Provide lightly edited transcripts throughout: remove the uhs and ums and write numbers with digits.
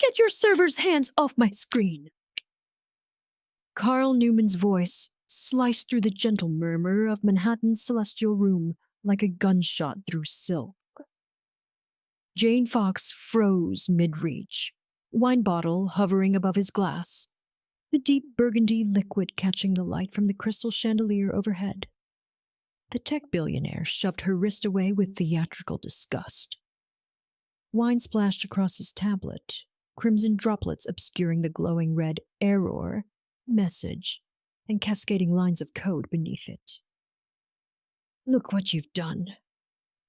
Get your server's hands off my screen! Karl Newman's voice sliced through the gentle murmur of Manhattan's celestial room like a gunshot through silk. Jane Fox froze mid-reach, wine bottle hovering above his glass, the deep burgundy liquid catching the light from the crystal chandelier overhead. The tech billionaire shoved her wrist away with theatrical disgust. Wine splashed across his tablet, crimson droplets obscuring the glowing red error message and cascading lines of code beneath it. Look what you've done.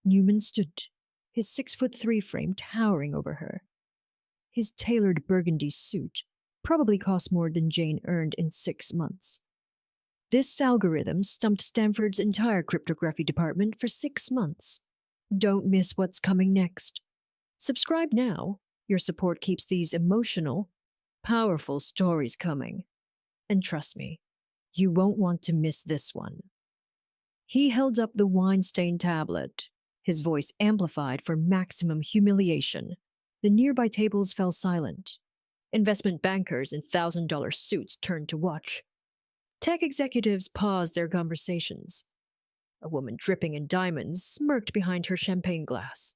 Newman stood, his 6'3" frame towering over her. His tailored burgundy suit probably cost more than Jane earned in 6 months. This algorithm stumped Stanford's entire cryptography department for 6 months. Don't miss what's coming next. Subscribe now. Your support keeps these emotional, powerful stories coming. And trust me, you won't want to miss this one. He held up the wine-stained tablet, his voice amplified for maximum humiliation. The nearby tables fell silent. Investment bankers in $1,000 suits turned to watch. Tech executives paused their conversations. A woman dripping in diamonds smirked behind her champagne glass.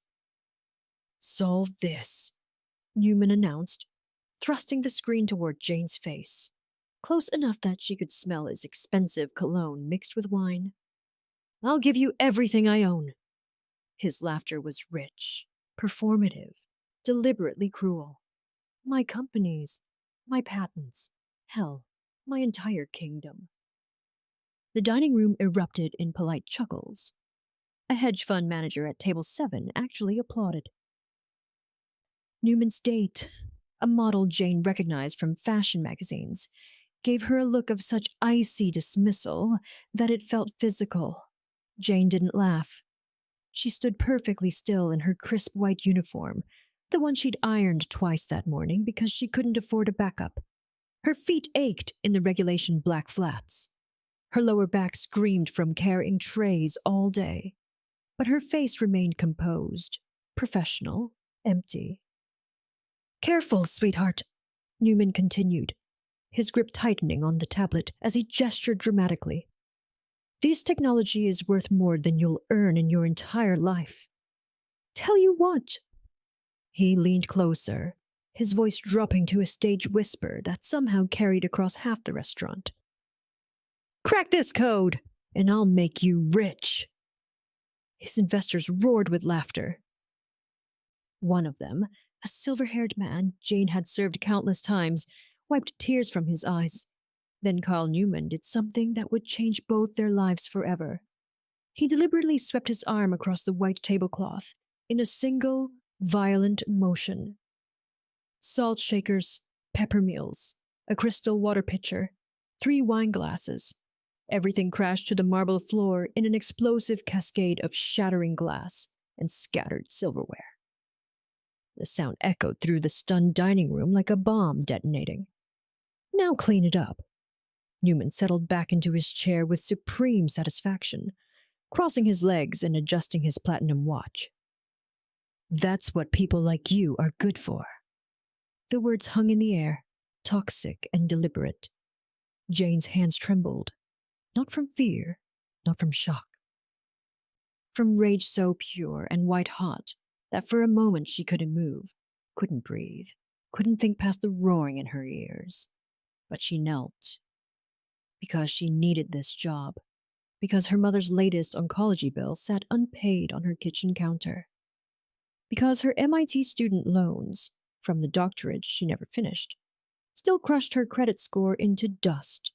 Solve this, Newman announced, thrusting the screen toward Jane's face, close enough that she could smell his expensive cologne mixed with wine. I'll give you everything I own. His laughter was rich, performative, deliberately cruel. My companies, my patents, hell, my entire kingdom. The dining room erupted in polite chuckles. A hedge fund manager at table 7 actually applauded. Newman's date, a model Jane recognized from fashion magazines, gave her a look of such icy dismissal that it felt physical. Jane didn't laugh. She stood perfectly still in her crisp white uniform, the one she'd ironed twice that morning because she couldn't afford a backup. Her feet ached in the regulation black flats. Her lower back screamed from carrying trays all day. But her face remained composed, professional, empty. Careful, sweetheart, Newman continued, his grip tightening on the tablet as he gestured dramatically. This technology is worth more than you'll earn in your entire life. Tell you what. He leaned closer, his voice dropping to a stage whisper that somehow carried across half the restaurant. Crack this code, and I'll make you rich. His investors roared with laughter. One of them, a silver-haired man Jane had served countless times, wiped tears from his eyes. Then Karl Newman did something that would change both their lives forever. He deliberately swept his arm across the white tablecloth in a single, violent motion. Salt shakers, pepper meals, a crystal water pitcher, 3 wine glasses. Everything crashed to the marble floor in an explosive cascade of shattering glass and scattered silverware. The sound echoed through the stunned dining room like a bomb detonating. Now clean it up. Newman settled back into his chair with supreme satisfaction, crossing his legs and adjusting his platinum watch. That's what people like you are good for. The words hung in the air, toxic and deliberate. Jane's hands trembled, not from fear, not from shock. From rage so pure and white-hot that for a moment she couldn't move, couldn't breathe, couldn't think past the roaring in her ears. But she knelt. Because she needed this job. Because her mother's latest oncology bill sat unpaid on her kitchen counter. Because her MIT student loans, from the doctorate she never finished, still crushed her credit score into dust.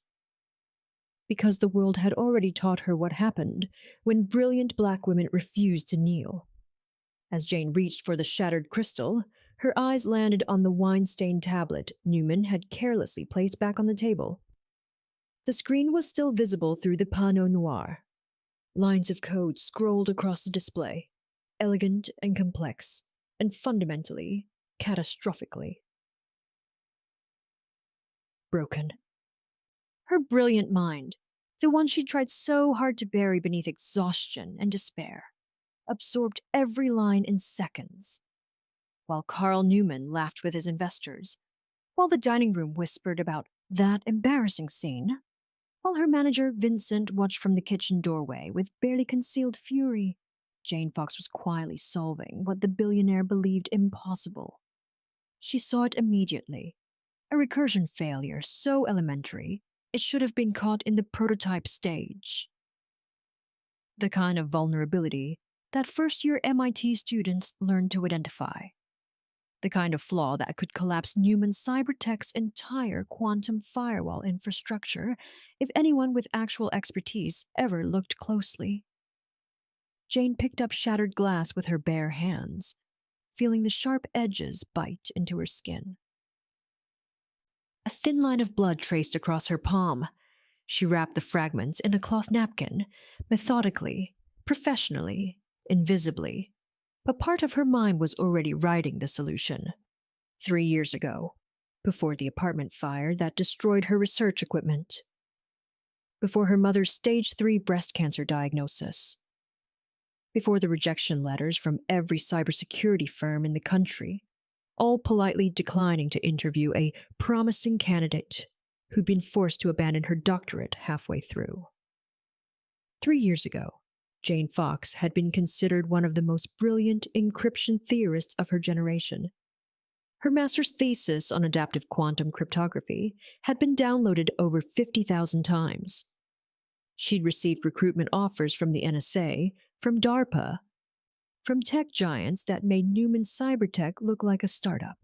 Because the world had already taught her what happened when brilliant black women refused to kneel. As Jane reached for the shattered crystal, her eyes landed on the wine-stained tablet Newman had carelessly placed back on the table. The screen was still visible through the panneau noir. Lines of code scrolled across the display, elegant and complex, and fundamentally, catastrophically broken. Her brilliant mind, the one she tried so hard to bury beneath exhaustion and despair, absorbed every line in seconds. while Karl Newman laughed with his investors, while the dining room whispered about that embarrassing scene, while her manager, Vincent, watched from the kitchen doorway with barely concealed fury. Jane Fox was quietly solving what the billionaire believed impossible. She saw it immediately. A recursion failure so elementary it should have been caught in the prototype stage. The kind of vulnerability that first-year MIT students learned to identify. The kind of flaw that could collapse Newman Cybertech's entire quantum firewall infrastructure if anyone with actual expertise ever looked closely. Jane picked up shattered glass with her bare hands, feeling the sharp edges bite into her skin. A thin line of blood traced across her palm. She wrapped the fragments in a cloth napkin, methodically, professionally, invisibly. But part of her mind was already writing the solution. 3 years ago, before the apartment fire that destroyed her research equipment. Before her mother's stage 3 breast cancer diagnosis. Before the rejection letters from every cybersecurity firm in the country, all politely declining to interview a promising candidate who'd been forced to abandon her doctorate halfway through. 3 years ago, Jane Fox had been considered one of the most brilliant encryption theorists of her generation. Her master's thesis on adaptive quantum cryptography had been downloaded over 50,000 times. She'd received recruitment offers from the NSA, from DARPA, from tech giants that made Newman Cybertech look like a startup.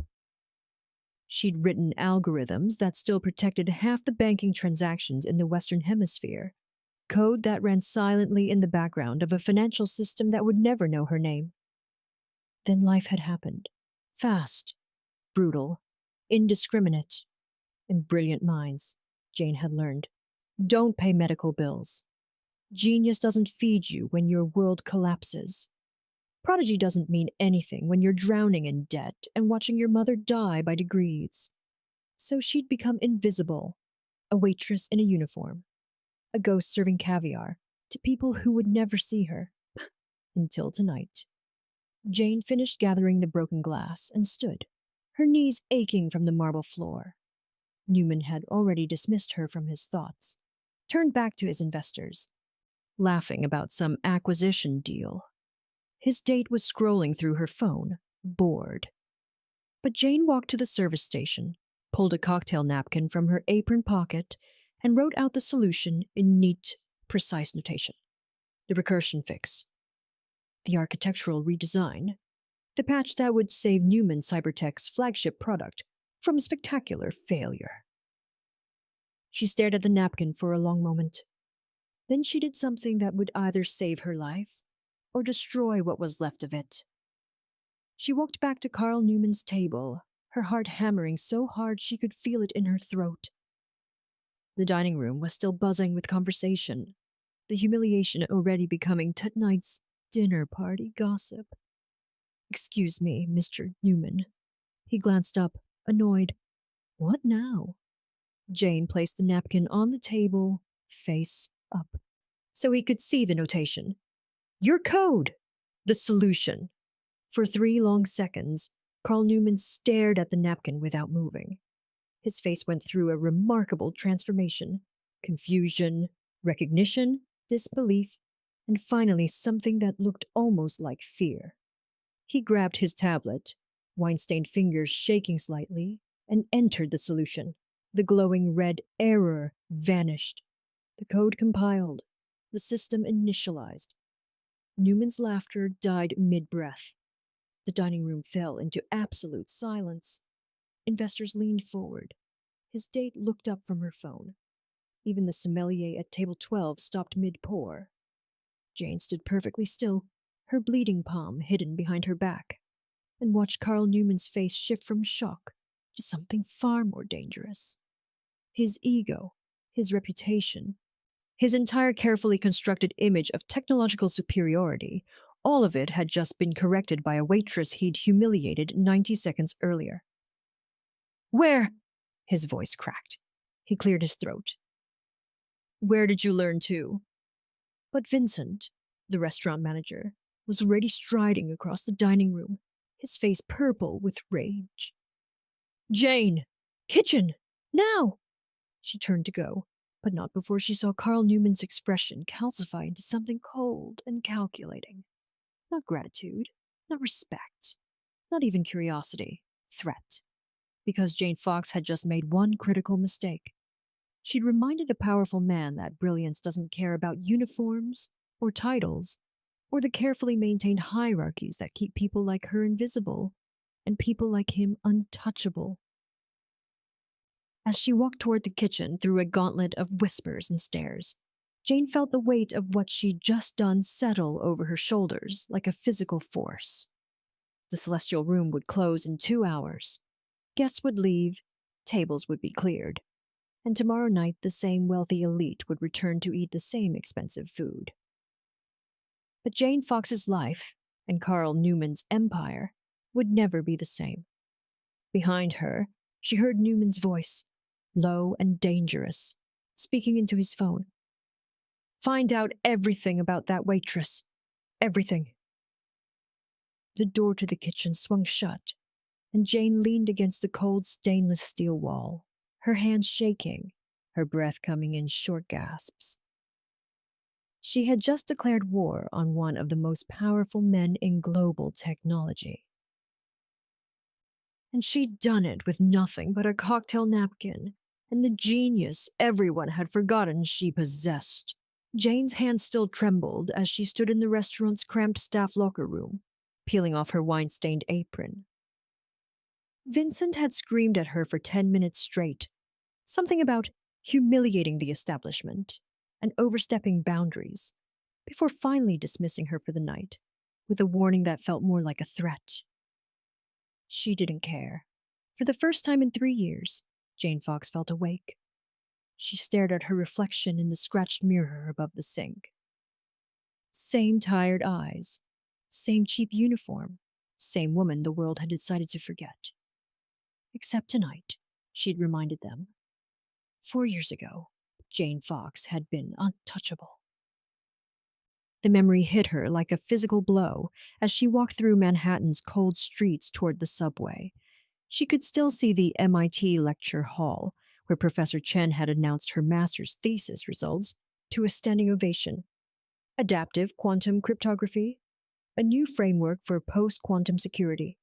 She'd written algorithms that still protected half the banking transactions in the Western Hemisphere, code that ran silently in the background of a financial system that would never know her name. Then life had happened. Fast, brutal, indiscriminate. And brilliant minds, Jane had learned, don't pay medical bills. Genius doesn't feed you when your world collapses. Prodigy doesn't mean anything when you're drowning in debt and watching your mother die by degrees. So she'd become invisible, a waitress in a uniform, a ghost serving caviar to people who would never see her. Until tonight. Jane finished gathering the broken glass and stood, her knees aching from the marble floor. Newman had already dismissed her from his thoughts, turned back to his investors, laughing about some acquisition deal. His date was scrolling through her phone, bored. But Jane walked to the service station, pulled a cocktail napkin from her apron pocket, and wrote out the solution in neat, precise notation. The recursion fix. The architectural redesign. The patch that would save Newman Cybertech's flagship product from a spectacular failure. She stared at the napkin for a long moment. Then she did something that would either save her life or destroy what was left of it. She walked back to Karl Newman's table, her heart hammering so hard she could feel it in her throat. The dining room was still buzzing with conversation, the humiliation already becoming tonight's dinner party gossip. "Excuse me, Mr. Newman." He glanced up, annoyed. "What now?" Jane placed the napkin on the table, face up, so he could see the notation. "Your code! The solution!" For 3 long seconds, Karl Newman stared at the napkin without moving. His face went through a remarkable transformation. Confusion, recognition, disbelief, and finally something that looked almost like fear. He grabbed his tablet, wine-stained fingers shaking slightly, and entered the solution. The glowing red error vanished. The code compiled. The system initialized. Newman's laughter died mid-breath. The dining room fell into absolute silence. Investors leaned forward. His date looked up from her phone. Even the sommelier at table 12 stopped mid-pour. Jane stood perfectly still, her bleeding palm hidden behind her back, and watched Karl Newman's face shift from shock to something far more dangerous. His ego, his reputation, his entire carefully constructed image of technological superiority, all of it had just been corrected by a waitress he'd humiliated 90 seconds earlier. "Where?" His voice cracked. He cleared his throat. "Where did you learn to?" But Vincent, the restaurant manager, was already striding across the dining room, his face purple with rage. "Jane! Kitchen! Now!" She turned to go, but not before she saw Karl Newman's expression calcify into something cold and calculating. Not gratitude, not respect, not even curiosity, threat. Because Jane Fox had just made one critical mistake. She'd reminded a powerful man that brilliance doesn't care about uniforms or titles or the carefully maintained hierarchies that keep people like her invisible and people like him untouchable. As she walked toward the kitchen through a gauntlet of whispers and stares, Jane felt the weight of what she'd just done settle over her shoulders like a physical force. The celestial room would close in 2 hours. Guests would leave, tables would be cleared, and tomorrow night the same wealthy elite would return to eat the same expensive food. But Jane Fox's life, and Karl Newman's empire, would never be the same. Behind her, she heard Newman's voice, low and dangerous, speaking into his phone. "Find out everything about that waitress. Everything." The door to the kitchen swung shut, and Jane leaned against the cold stainless steel wall, her hands shaking, her breath coming in short gasps. She had just declared war on one of the most powerful men in global technology. And she'd done it with nothing but a cocktail napkin and the genius everyone had forgotten she possessed. Jane's hand still trembled as she stood in the restaurant's cramped staff locker room, peeling off her wine-stained apron. Vincent had screamed at her for 10 minutes straight, something about humiliating the establishment and overstepping boundaries, before finally dismissing her for the night, with a warning that felt more like a threat. She didn't care. For the first time in 3 years, Jane Fox felt awake. She stared at her reflection in the scratched mirror above the sink. Same tired eyes, same cheap uniform, same woman the world had decided to forget. Except tonight, she'd reminded them. 4 years ago, Jane Fox had been untouchable. The memory hit her like a physical blow as she walked through Manhattan's cold streets toward the subway. She could still see the MIT lecture hall, where Professor Chen had announced her master's thesis results to a standing ovation. Adaptive quantum cryptography, a new framework for post-quantum security.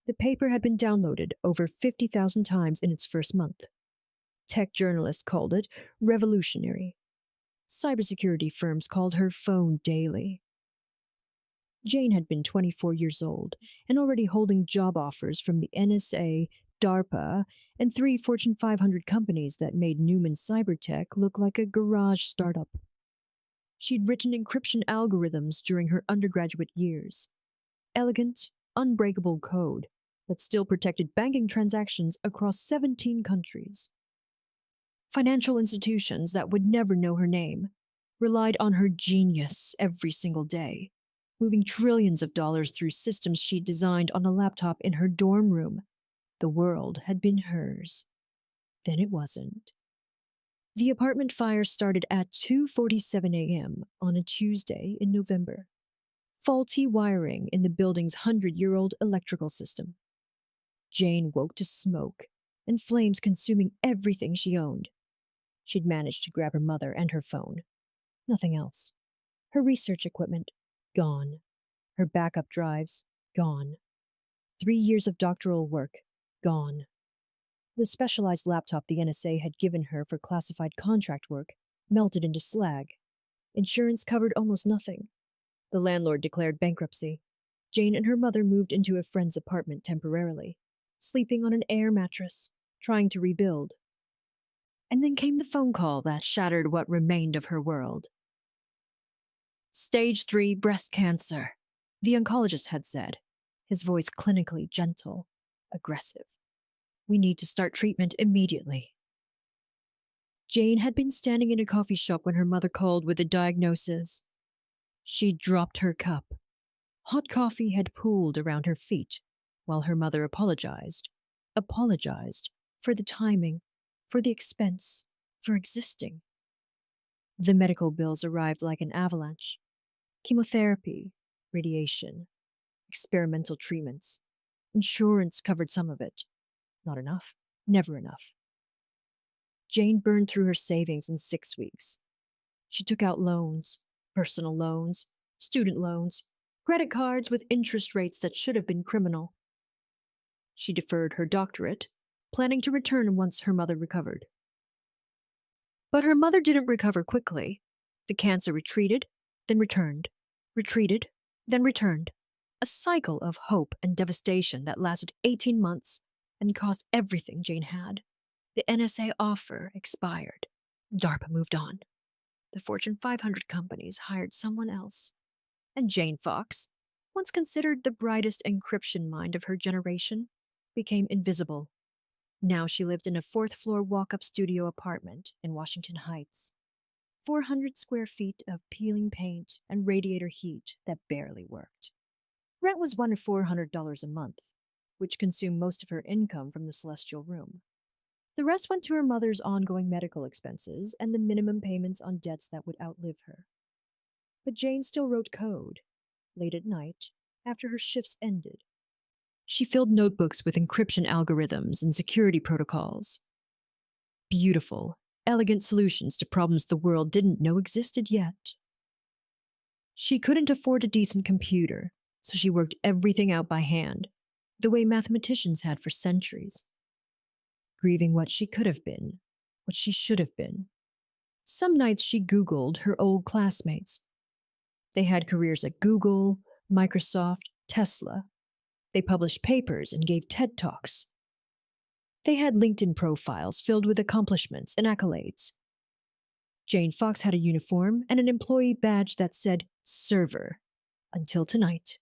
The paper had been downloaded over 50,000 times in its first month. Tech journalists called it revolutionary. Cybersecurity firms called her phone daily. Jane had been 24 years old and already holding job offers from the NSA, DARPA, and 3 Fortune 500 companies that made Newman Cybertech look like a garage startup. She'd written encryption algorithms during her undergraduate years. Elegant, unbreakable code that still protected banking transactions across 17 countries. Financial institutions that would never know her name relied on her genius every single day, moving trillions of dollars through systems she'd designed on a laptop in her dorm room. The world had been hers. Then it wasn't. The apartment fire started at 2:47 a.m. on a Tuesday in November. Faulty wiring in the building's 100-year-old electrical system. Jane woke to smoke and flames consuming everything she owned. She'd managed to grab her mother and her phone. Nothing else. Her research equipment, gone. Her backup drives, gone. 3 years of doctoral work, gone. The specialized laptop the NSA had given her for classified contract work melted into slag. Insurance covered almost nothing. The landlord declared bankruptcy. Jane and her mother moved into a friend's apartment temporarily, sleeping on an air mattress, trying to rebuild. And then came the phone call that shattered what remained of her world. Stage 3 breast cancer, the oncologist had said, his voice clinically gentle, aggressive. We need to start treatment immediately. Jane had been standing in a coffee shop when her mother called with the diagnosis. She dropped her cup. Hot coffee had pooled around her feet, while her mother apologized for the timing, for the expense, for existing. The medical bills arrived like an avalanche. Chemotherapy, radiation, experimental treatments. Insurance covered some of it. Not enough. Never enough. Jane burned through her savings in 6 weeks. She took out loans, personal loans, student loans, credit cards with interest rates that should have been criminal. She deferred her doctorate, planning to return once her mother recovered. But her mother didn't recover quickly. The cancer retreated, then returned, retreated, then returned. A cycle of hope and devastation that lasted 18 months and cost everything Jane had. The NSA offer expired. DARPA moved on. The Fortune 500 companies hired someone else. And Jane Fox, once considered the brightest encryption mind of her generation, became invisible. Now she lived in a fourth-floor walk-up studio apartment in Washington Heights. 400 square feet of peeling paint and radiator heat that barely worked. Rent was $400 a month, which consumed most of her income from the celestial room. The rest went to her mother's ongoing medical expenses and the minimum payments on debts that would outlive her. But Jane still wrote code, late at night, after her shifts ended. She filled notebooks with encryption algorithms and security protocols. Beautiful, elegant solutions to problems the world didn't know existed yet. She couldn't afford a decent computer, so she worked everything out by hand, the way mathematicians had for centuries. Grieving what she could have been, what she should have been. Some nights she Googled her old classmates. They had careers at Google, Microsoft, Tesla. They published papers and gave TED Talks. They had LinkedIn profiles filled with accomplishments and accolades. Jane Fox had a uniform and an employee badge that said server, until tonight.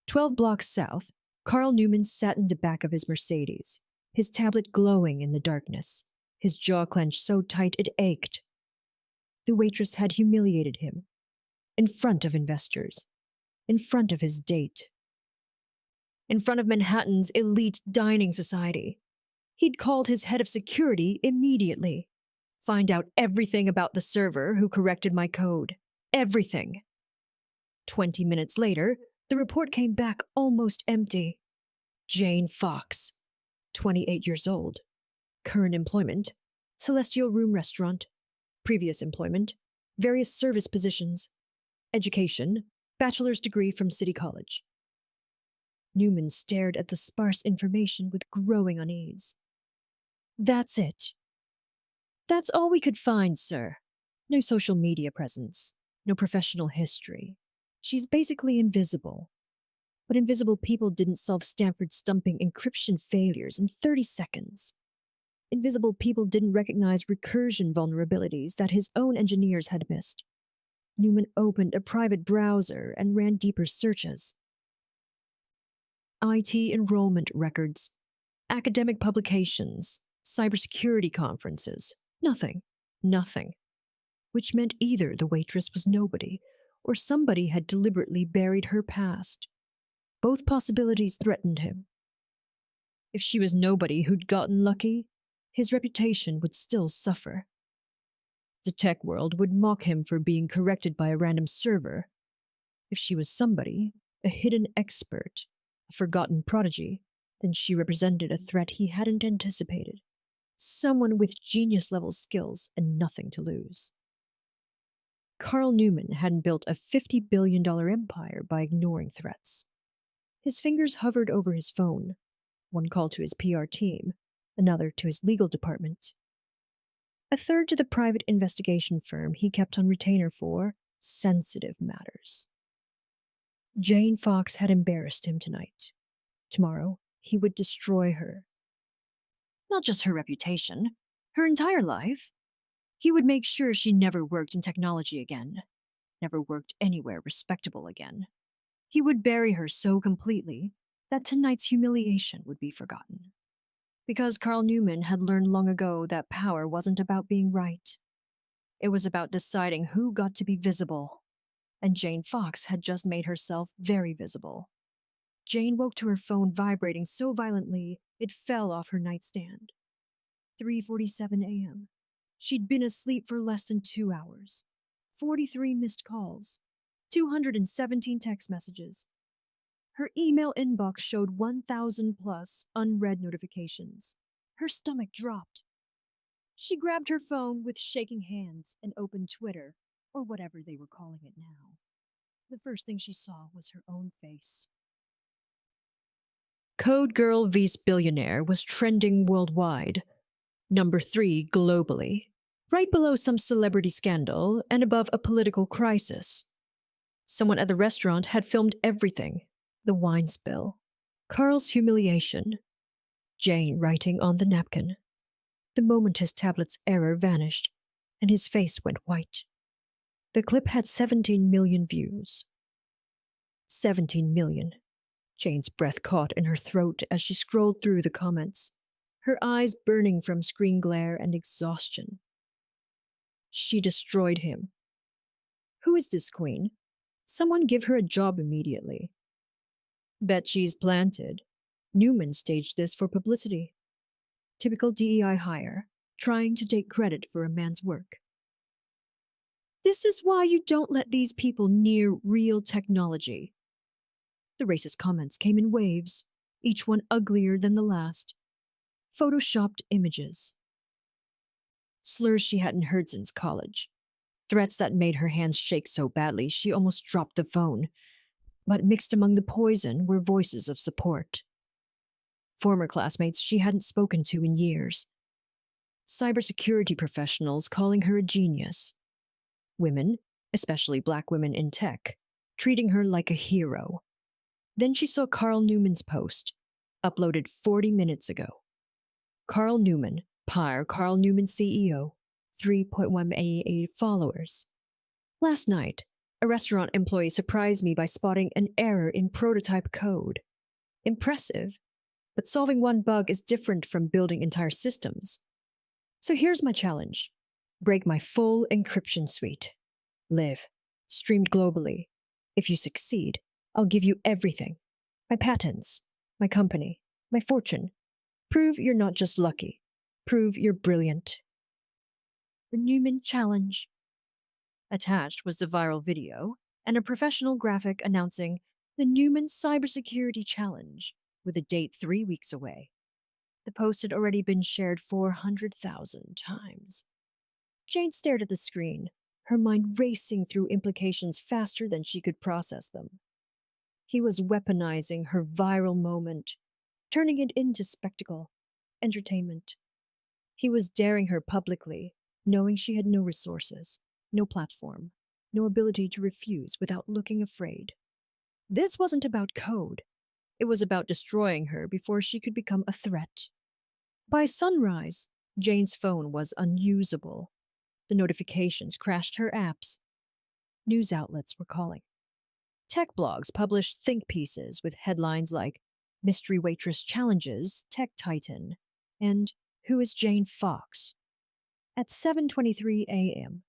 12 blocks south, Karl Newman sat in the back of his Mercedes, his tablet glowing in the darkness, his jaw clenched so tight it ached. The waitress had humiliated him, in front of investors, in front of his date, in front of Manhattan's elite dining society. He'd called his head of security immediately. Find out everything about the server who corrected my code. Everything. 20 minutes later, the report came back almost empty. Jane Fox, 28 years old. Current employment, Celestial Room Restaurant. Previous employment, various service positions. Education, bachelor's degree from City College. Newman stared at the sparse information with growing unease. That's it. That's all we could find, sir. No social media presence, no professional history. She's basically invisible. But invisible people didn't solve Stanford stumping encryption failures in 30 seconds. Invisible people didn't recognize recursion vulnerabilities that his own engineers had missed. Newman opened a private browser and ran deeper searches. IT enrollment records, academic publications, cybersecurity conferences. Nothing. Nothing. Which meant either the waitress was nobody, or somebody had deliberately buried her past. Both possibilities threatened him. If she was nobody who'd gotten lucky, his reputation would still suffer. The tech world would mock him for being corrected by a random server. If she was somebody, a hidden expert, a forgotten prodigy, then she represented a threat he hadn't anticipated. Someone with genius-level skills and nothing to lose. Karl Newman hadn't built a $50 billion empire by ignoring threats. His fingers hovered over his phone, one call to his PR team, another to his legal department. A third to the private investigation firm he kept on retainer for sensitive matters. Jane Fox had embarrassed him tonight. Tomorrow, he would destroy her. Not just her reputation, her entire life. He would make sure she never worked in technology again, never worked anywhere respectable again. He would bury her so completely that tonight's humiliation would be forgotten. Because Karl Newman had learned long ago that power wasn't about being right. It was about deciding who got to be visible. And Jane Fox had just made herself very visible. Jane woke to her phone vibrating so violently it fell off her nightstand. 3:47 a.m. She'd been asleep for less than 2 hours. 43 missed calls. 217 text messages. Her email inbox showed 1,000 plus unread notifications. Her stomach dropped. She grabbed her phone with shaking hands and opened Twitter, or whatever they were calling it now. The first thing she saw was her own face. Code Girl vs. Billionaire was trending worldwide, number 3 globally, right below some celebrity scandal and above a political crisis. Someone at the restaurant had filmed everything: the wine spill, Karl's humiliation, Jane writing on the napkin. The moment his tablet's error vanished, and his face went white. The clip had 17 million views. 17 million. Jane's breath caught in her throat as she scrolled through the comments, her eyes burning from screen glare and exhaustion. She destroyed him. Who is this queen? Someone give her a job immediately. Bet she's planted. Newman staged this for publicity. Typical DEI hire, trying to take credit for a man's work. This is why you don't let these people near real technology. The racist comments came in waves, each one uglier than the last. Photoshopped images. Slurs she hadn't heard since college. Threats that made her hands shake so badly she almost dropped the phone. But mixed among the poison were voices of support. Former classmates she hadn't spoken to in years. Cybersecurity professionals calling her a genius. Women, especially black women in tech, treating her like a hero. Then she saw Karl Newman's post, uploaded 40 minutes ago. Karl Newman, Karl Newman CEO, 3.188 followers. Last night, a restaurant employee surprised me by spotting an error in prototype code. Impressive, but solving one bug is different from building entire systems. So here's my challenge. Break my full encryption suite. Live. Streamed globally. If you succeed, I'll give you everything. My patents, my company, my fortune. Prove you're not just lucky. Prove you're brilliant. The Newman Challenge. Attached was the viral video and a professional graphic announcing the Newman Cybersecurity Challenge, with a date 3 weeks away. The post had already been shared 400,000 times. Jane stared at the screen, her mind racing through implications faster than she could process them. He was weaponizing her viral moment, turning it into spectacle, entertainment. He was daring her publicly, knowing she had no resources, no platform, no ability to refuse without looking afraid. This wasn't about code. It was about destroying her before she could become a threat. By sunrise, Jane's phone was unusable. The notifications crashed her apps. News outlets were calling. Tech blogs published think pieces with headlines like Mystery Waitress Challenges Tech Titan and Who is Jane Fox? At 7:23 a.m.,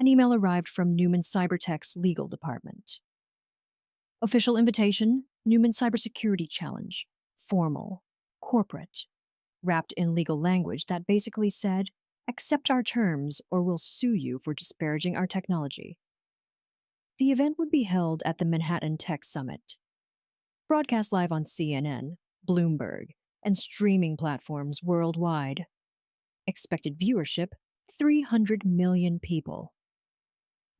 an email arrived from Newman Cybertech's legal department. Official invitation, Newman Cybersecurity Challenge. Formal. Corporate. Wrapped in legal language that basically said, accept our terms or we'll sue you for disparaging our technology. The event would be held at the Manhattan Tech Summit. Broadcast live on CNN, Bloomberg, and streaming platforms worldwide. Expected viewership, 300 million people.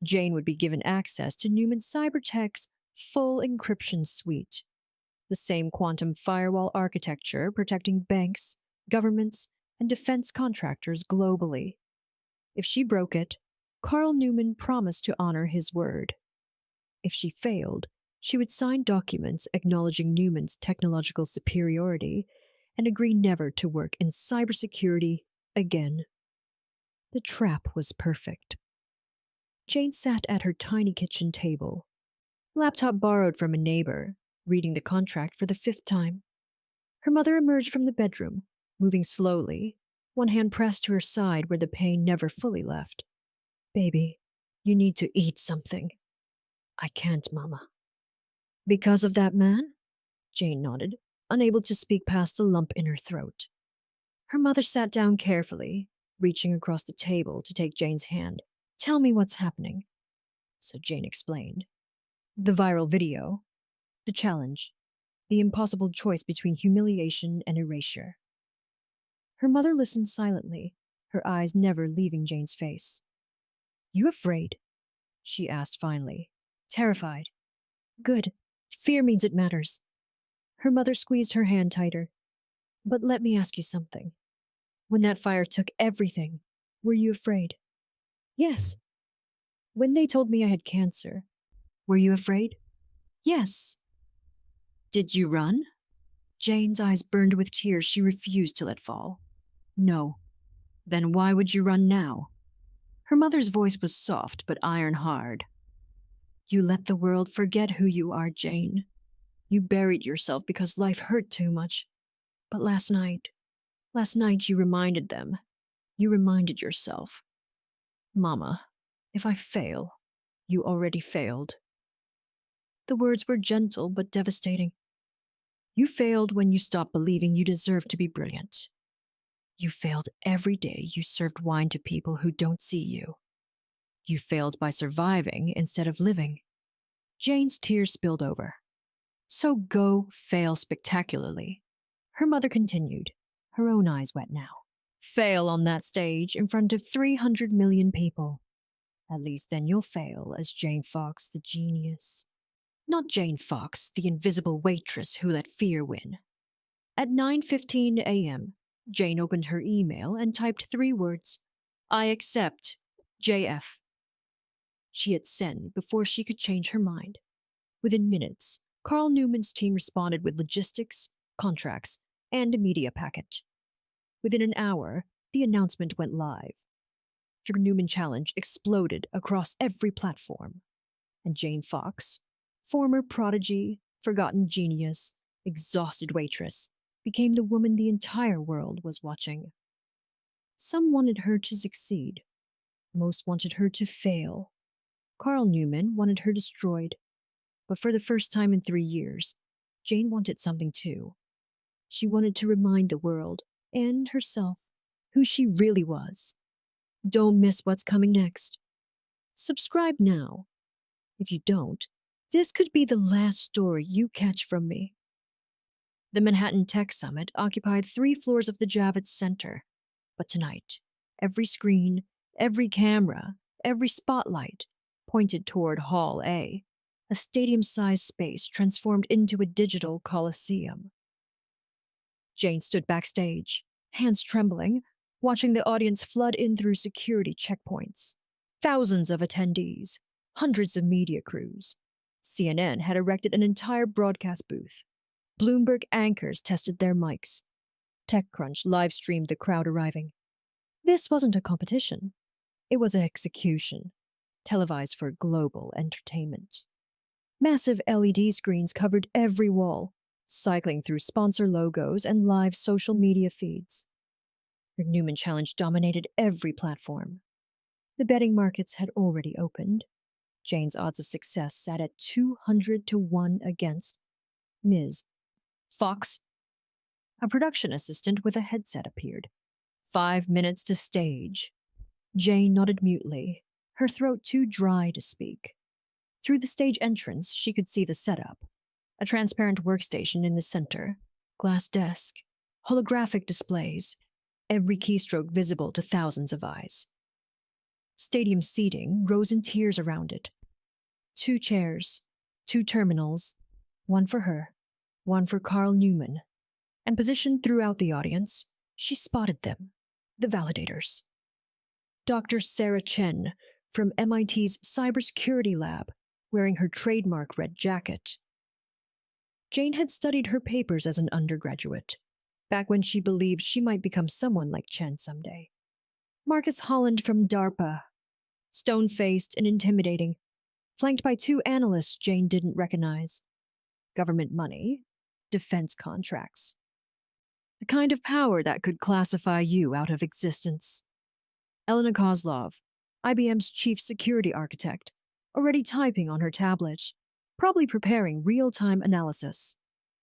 Jane would be given access to Newman Cybertech's full encryption suite, the same quantum firewall architecture protecting banks, governments, and defense contractors globally. If she broke it, Karl Newman promised to honor his word. If she failed, she would sign documents acknowledging Newman's technological superiority and agree never to work in cybersecurity again. The trap was perfect. Jane sat at her tiny kitchen table, laptop borrowed from a neighbor, reading the contract for the 5th time. Her mother emerged from the bedroom, moving slowly, one hand pressed to her side where the pain never fully left. Baby, you need to eat something. I can't, Mama. Because of that man? Jane nodded, unable to speak past the lump in her throat. Her mother sat down carefully, reaching across the table to take Jane's hand. Tell me what's happening. So Jane explained. The viral video. The challenge, the impossible choice between humiliation and erasure. Her mother listened silently, her eyes never leaving Jane's face. You afraid? She asked finally, terrified. Good. Fear means it matters. Her mother squeezed her hand tighter. But let me ask you something. When that fire took everything, were you afraid? Yes. When they told me I had cancer, were you afraid? Yes. Did you run? Jane's eyes burned with tears she refused to let fall. No. Then why would you run now? Her mother's voice was soft but iron hard. You let the world forget who you are, Jane. You buried yourself because life hurt too much. But last night you reminded them. You reminded yourself. Mama, if I fail, you already failed. The words were gentle but devastating. You failed when you stopped believing you deserved to be brilliant. You failed every day you served wine to people who don't see you. You failed by surviving instead of living. Jane's tears spilled over. So go fail spectacularly. Her mother continued, her own eyes wet now. Fail on that stage in front of 300 million people. At least then you'll fail as Jane Fox, the genius. Not Jane Fox, the invisible waitress who let fear win. At 9:15 a.m., Jane opened her email and typed 3 words. I accept. JF. She hit send before she could change her mind. Within minutes, Karl Newman's team responded with logistics, contracts, and a media packet. Within an hour, the announcement went live. The Newman Challenge exploded across every platform. And Jane Fox, former prodigy, forgotten genius, exhausted waitress, became the woman the entire world was watching. Some wanted her to succeed. Most wanted her to fail. Karl Newman wanted her destroyed. But for the first time in 3 years, Jane wanted something too. She wanted to remind the world, and herself, who she really was. Don't miss what's coming next. Subscribe now. If you don't, this could be the last story you catch from me. The Manhattan Tech Summit occupied 3 floors of the Javits Center. But tonight, every screen, every camera, every spotlight pointed toward Hall A, a stadium-sized space transformed into a digital coliseum. Jane stood backstage, hands trembling, watching the audience flood in through security checkpoints. Thousands of attendees, hundreds of media crews. CNN had erected an entire broadcast booth. Bloomberg anchors tested their mics. TechCrunch live-streamed the crowd arriving. This wasn't a competition. It was an execution, televised for global entertainment. Massive LED screens covered every wall, cycling through sponsor logos and live social media feeds. The Newman Challenge dominated every platform. The betting markets had already opened. Jane's odds of success sat at 200 to 1 against Ms. Fox. A production assistant with a headset appeared. 5 minutes to stage. Jane nodded mutely, her throat too dry to speak. Through the stage entrance, she could see the setup. A transparent workstation in the center, glass desk, holographic displays, every keystroke visible to thousands of eyes. Stadium seating rose in tiers around it. 2 chairs, 2 terminals, one for her, one for Karl Newman. And positioned throughout the audience, she spotted them, the validators. Dr. Sarah Chen from MIT's cybersecurity lab, wearing her trademark red jacket. Jane had studied her papers as an undergraduate, back when she believed she might become someone like Chen someday. Marcus Holland from DARPA, stone-faced and intimidating, flanked by 2 analysts Jane didn't recognize. Government money, defense contracts. The kind of power that could classify you out of existence. Elena Kozlov, IBM's chief security architect, already typing on her tablet, probably preparing real-time analysis.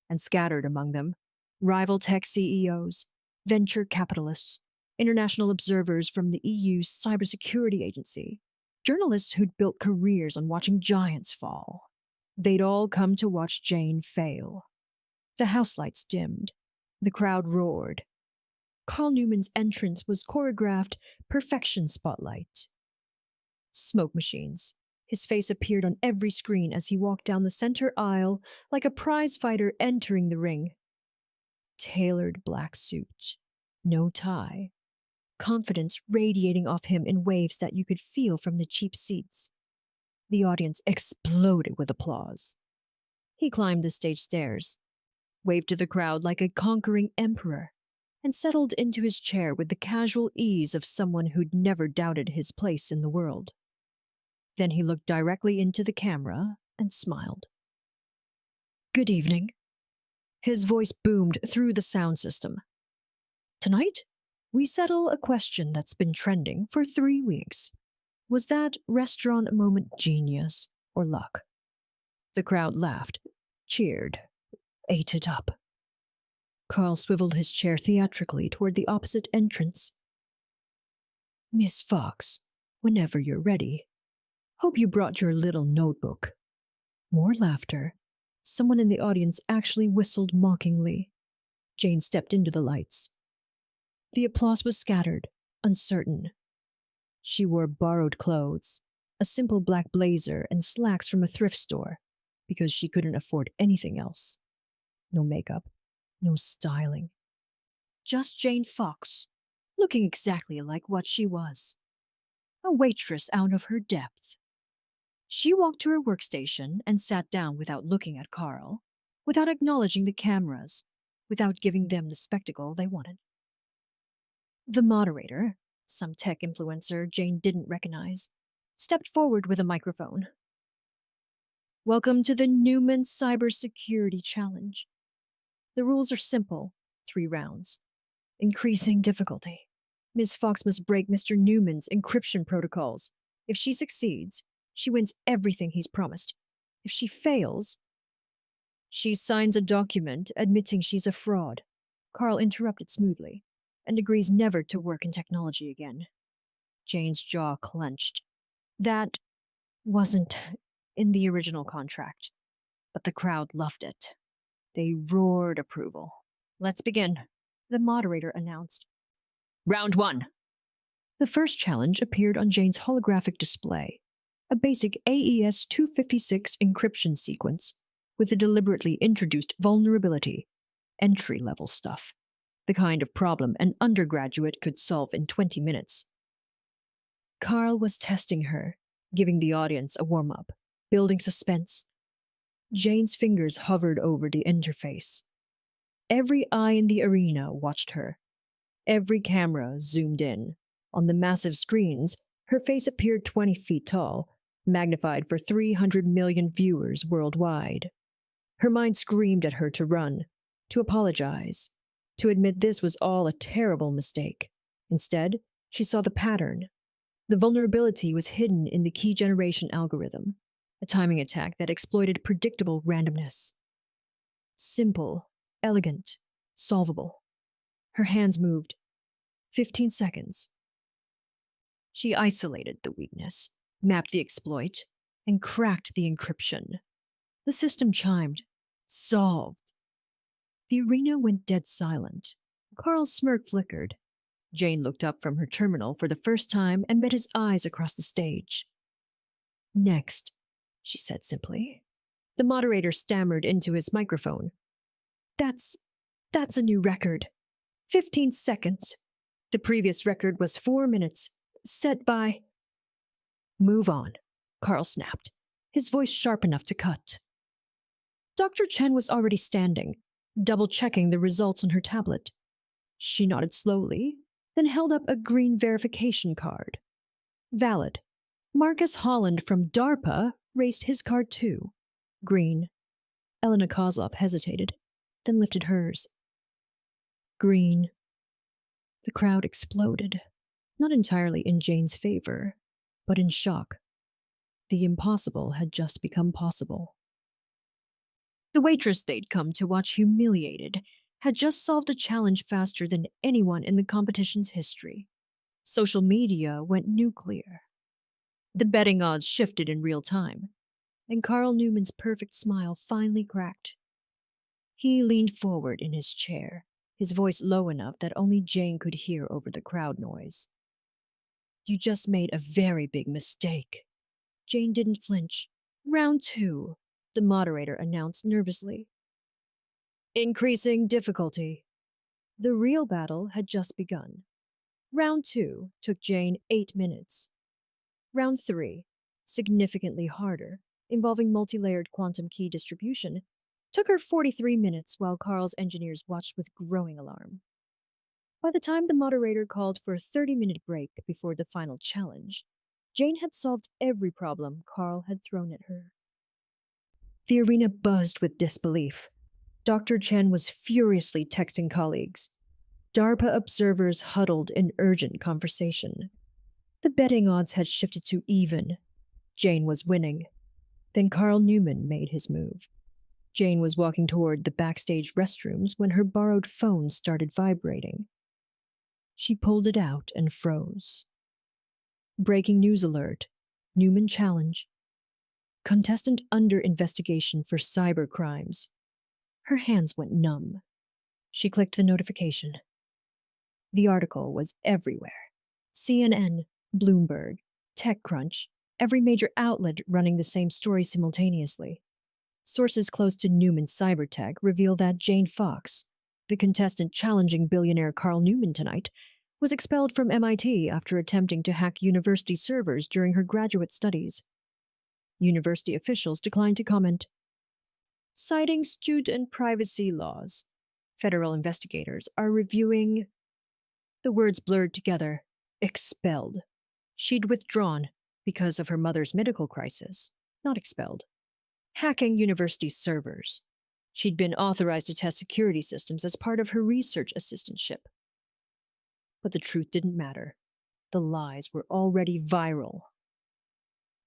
And scattered among them, rival tech CEOs, venture capitalists, international observers from the EU's cybersecurity agency, journalists who'd built careers on watching giants fall. They'd all come to watch Jane fail. The house lights dimmed. The crowd roared. Karl Newman's entrance was choreographed perfection spotlight. Smoke machines. His face appeared on every screen as he walked down the center aisle like a prize fighter entering the ring. Tailored black suit. No tie. Confidence radiating off him in waves that you could feel from the cheap seats. The audience exploded with applause. He climbed the stage stairs, waved to the crowd like a conquering emperor, and settled into his chair with the casual ease of someone who'd never doubted his place in the world. Then he looked directly into the camera and smiled. "Good evening." His voice boomed through the sound system. "Tonight, we settle a question that's been trending for 3 weeks. Was that restaurant moment genius or luck?" The crowd laughed, cheered, ate it up. Karl swiveled his chair theatrically toward the opposite entrance. "Miss Fox, whenever you're ready. Hope you brought your little notebook." More laughter. Someone in the audience actually whistled mockingly. Jane stepped into the lights. The applause was scattered, uncertain. She wore borrowed clothes, a simple black blazer and slacks from a thrift store, because she couldn't afford anything else. No makeup, no styling. Just Jane Fox, looking exactly like what she was. A waitress out of her depth. She walked to her workstation and sat down without looking at Karl, without acknowledging the cameras, without giving them the spectacle they wanted. The moderator, some tech influencer Jane didn't recognize, stepped forward with a microphone. "Welcome to the Newman Cybersecurity Challenge. The rules are simple, 3 rounds. Increasing difficulty. Ms. Fox must break Mr. Newman's encryption protocols. If she succeeds, she wins everything he's promised. If she fails, she signs a document admitting she's a fraud," Karl interrupted smoothly, "and agrees never to work in technology again." Jane's jaw clenched. That wasn't in the original contract, but the crowd loved it. They roared approval. "Let's begin," the moderator announced. "Round 1. The first challenge appeared on Jane's holographic display, a basic AES 256 encryption sequence with a deliberately introduced vulnerability, entry-level stuff, the kind of problem an undergraduate could solve in 20 minutes. Karl was testing her, giving the audience a warm-up, building suspense. Jane's fingers hovered over the interface. Every eye in the arena watched her. Every camera zoomed in. On the massive screens, her face appeared 20 feet tall, magnified for 300 million viewers worldwide. Her mind screamed at her to run, to apologize, to admit this was all a terrible mistake. Instead, she saw the pattern. The vulnerability was hidden in the key generation algorithm, a timing attack that exploited predictable randomness. Simple, elegant, solvable. Her hands moved. 15 seconds. She isolated the weakness, mapped the exploit, and cracked the encryption. The system chimed. Solved. The arena went dead silent. Karl's smirk flickered. Jane looked up from her terminal for the first time and met his eyes across the stage. "Next," she said simply. The moderator stammered into his microphone. That's a new record. 15 seconds. The previous record was 4 minutes, set by—" "Move on," Karl snapped, his voice sharp enough to cut. Dr. Chen was already standing, double-checking the results on her tablet. She nodded slowly, then held up a green verification card. Valid. Marcus Holland from DARPA raised his card too. Green. Elena Kozlov hesitated, then lifted hers. Green. The crowd exploded, not entirely in Jane's favor, but in shock. The impossible had just become possible. The waitress they'd come to watch humiliated had just solved a challenge faster than anyone in the competition's history. Social media went nuclear. The betting odds shifted in real time. and Karl Newman's perfect smile finally cracked. He leaned forward in his chair, his voice low enough that only Jane could hear over the crowd noise. You just made a very big mistake. Jane didn't flinch. Round 2, the moderator announced nervously. Increasing difficulty. The real battle had just begun. Round 2 took Jane 8 minutes. Round 3, significantly harder, involving multi-layered quantum key distribution, took her 43 minutes while Karl's engineers watched with growing alarm. By the time the moderator called for a 30-minute break before the final challenge, Jane had solved every problem Karl had thrown at her. The arena buzzed with disbelief. Dr. Chen was furiously texting colleagues. DARPA observers huddled in urgent conversation. The betting odds had shifted to even. Jane was winning. Then Karl Newman made his move. Jane was walking toward the backstage restrooms when her borrowed phone started vibrating. She pulled it out and froze. Breaking news alert. Newman challenge. Contestant under investigation for cyber crimes. Her hands went numb. She clicked the notification. The article was everywhere. CNN, Bloomberg, TechCrunch, every major outlet running the same story simultaneously. Sources close to Newman's cybertech reveal that Jane Fox, the contestant challenging billionaire Karl Newman tonight, was expelled from MIT after attempting to hack university servers during her graduate studies. University officials declined to comment. Citing student privacy laws, federal investigators are reviewing. The words blurred together. Expelled. She'd withdrawn because of her mother's medical crisis, not expelled. Hacking university servers. She'd been authorized to test security systems as part of her research assistantship. But the truth didn't matter. The lies were already viral.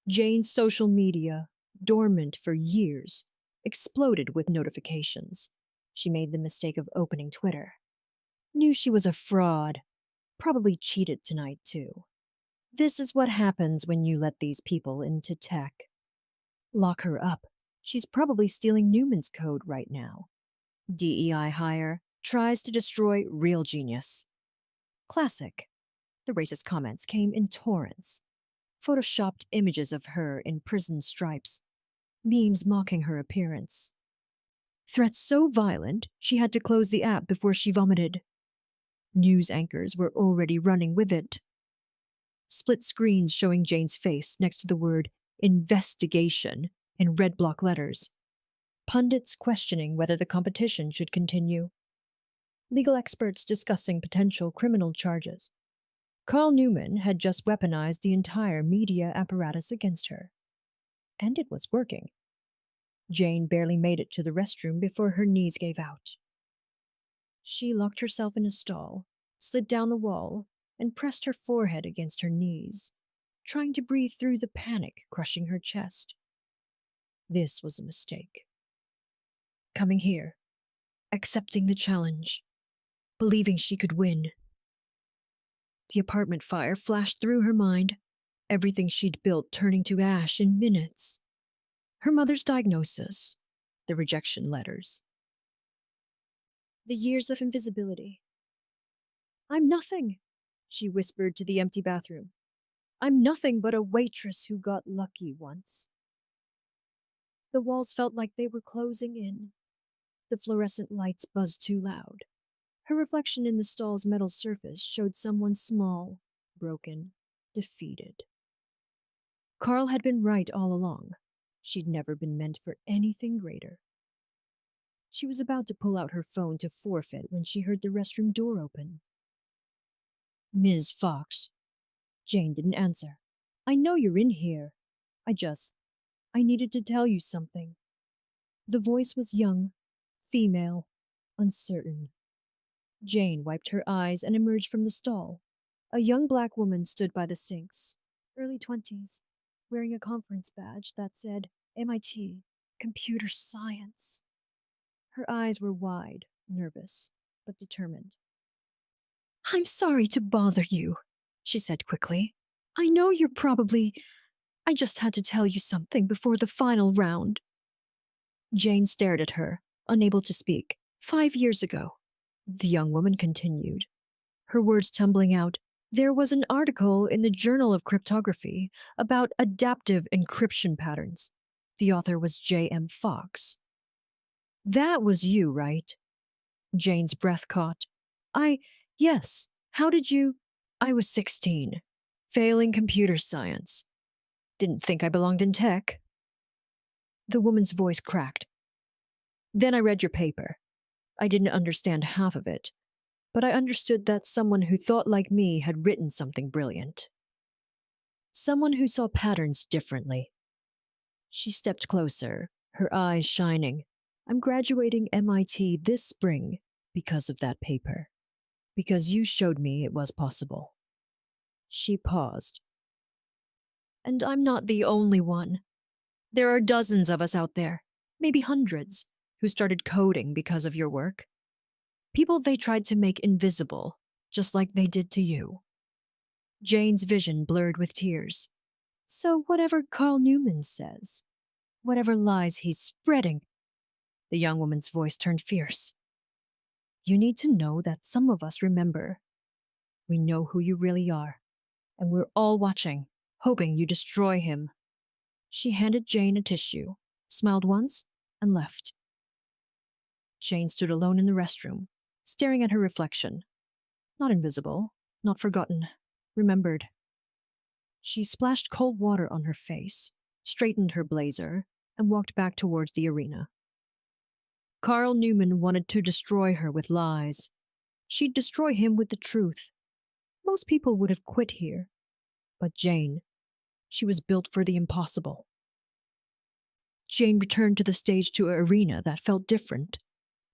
Jane's social media, dormant for years, exploded with notifications. She made the mistake of opening Twitter. Knew she was a fraud. Probably cheated tonight, too. This is what happens when you let these people into tech. Lock her up. She's probably stealing Newman's code right now. DEI hire tries to destroy real genius. Classic. The racist comments came in torrents. Photoshopped images of her in prison stripes. Memes mocking her appearance. Threats so violent, she had to close the app before she vomited. News anchors were already running with it. Split screens showing Jane's face next to the word investigation in red block letters. Pundits questioning whether the competition should continue. Legal experts discussing potential criminal charges. Karl Newman had just weaponized the entire media apparatus against her. And it was working. Jane barely made it to the restroom before her knees gave out. She locked herself in a stall, slid down the wall, and pressed her forehead against her knees, trying to breathe through the panic crushing her chest. This was a mistake. Coming here, accepting the challenge, believing she could win. The apartment fire flashed through her mind, everything she'd built turning to ash in minutes. Her mother's diagnosis, the rejection letters. The years of invisibility. I'm nothing, she whispered to the empty bathroom. I'm nothing but a waitress who got lucky once. The walls felt like they were closing in. The fluorescent lights buzzed too loud. Her reflection in the stall's metal surface showed someone small, broken, defeated. Karl had been right all along. She'd never been meant for anything greater. She was about to pull out her phone to forfeit when she heard the restroom door open. Ms. Fox. Jane didn't answer. I know you're in here. I needed to tell you something. The voice was young, female, uncertain. Jane wiped her eyes and emerged from the stall. A young black woman stood by the sinks, early 20s, wearing a conference badge that said MIT, Computer Science. Her eyes were wide, nervous, but determined. I'm sorry to bother you, she said quickly. I know you're probably... I just had to tell you something before the final round. Jane stared at her, unable to speak. 5 years ago, the young woman continued, her words tumbling out. There was an article in the Journal of Cryptography about adaptive encryption patterns. The author was J.M. Fox. That was you, right? Jane's breath caught. Yes. How did you? I was 16, failing computer science. Didn't think I belonged in tech. The woman's voice cracked. Then I read your paper. I didn't understand half of it, but I understood that someone who thought like me had written something brilliant. Someone who saw patterns differently. She stepped closer, her eyes shining. I'm graduating MIT this spring because of that paper. Because you showed me it was possible. She paused. And I'm not the only one. There are dozens of us out there, maybe hundreds, who started coding because of your work. People they tried to make invisible, just like they did to you. Jane's vision blurred with tears. So whatever Karl Newman says, whatever lies he's spreading, the young woman's voice turned fierce. You need to know that some of us remember. We know who you really are, and we're all watching, hoping you destroy him. She handed Jane a tissue, smiled once, and left. Jane stood alone in the restroom, staring at her reflection. Not invisible, not forgotten, remembered. She splashed cold water on her face, straightened her blazer, and walked back towards the arena. Karl Newman wanted to destroy her with lies. She'd destroy him with the truth. Most people would have quit here. But Jane, she was built for the impossible. Jane returned to the stage to an arena that felt different,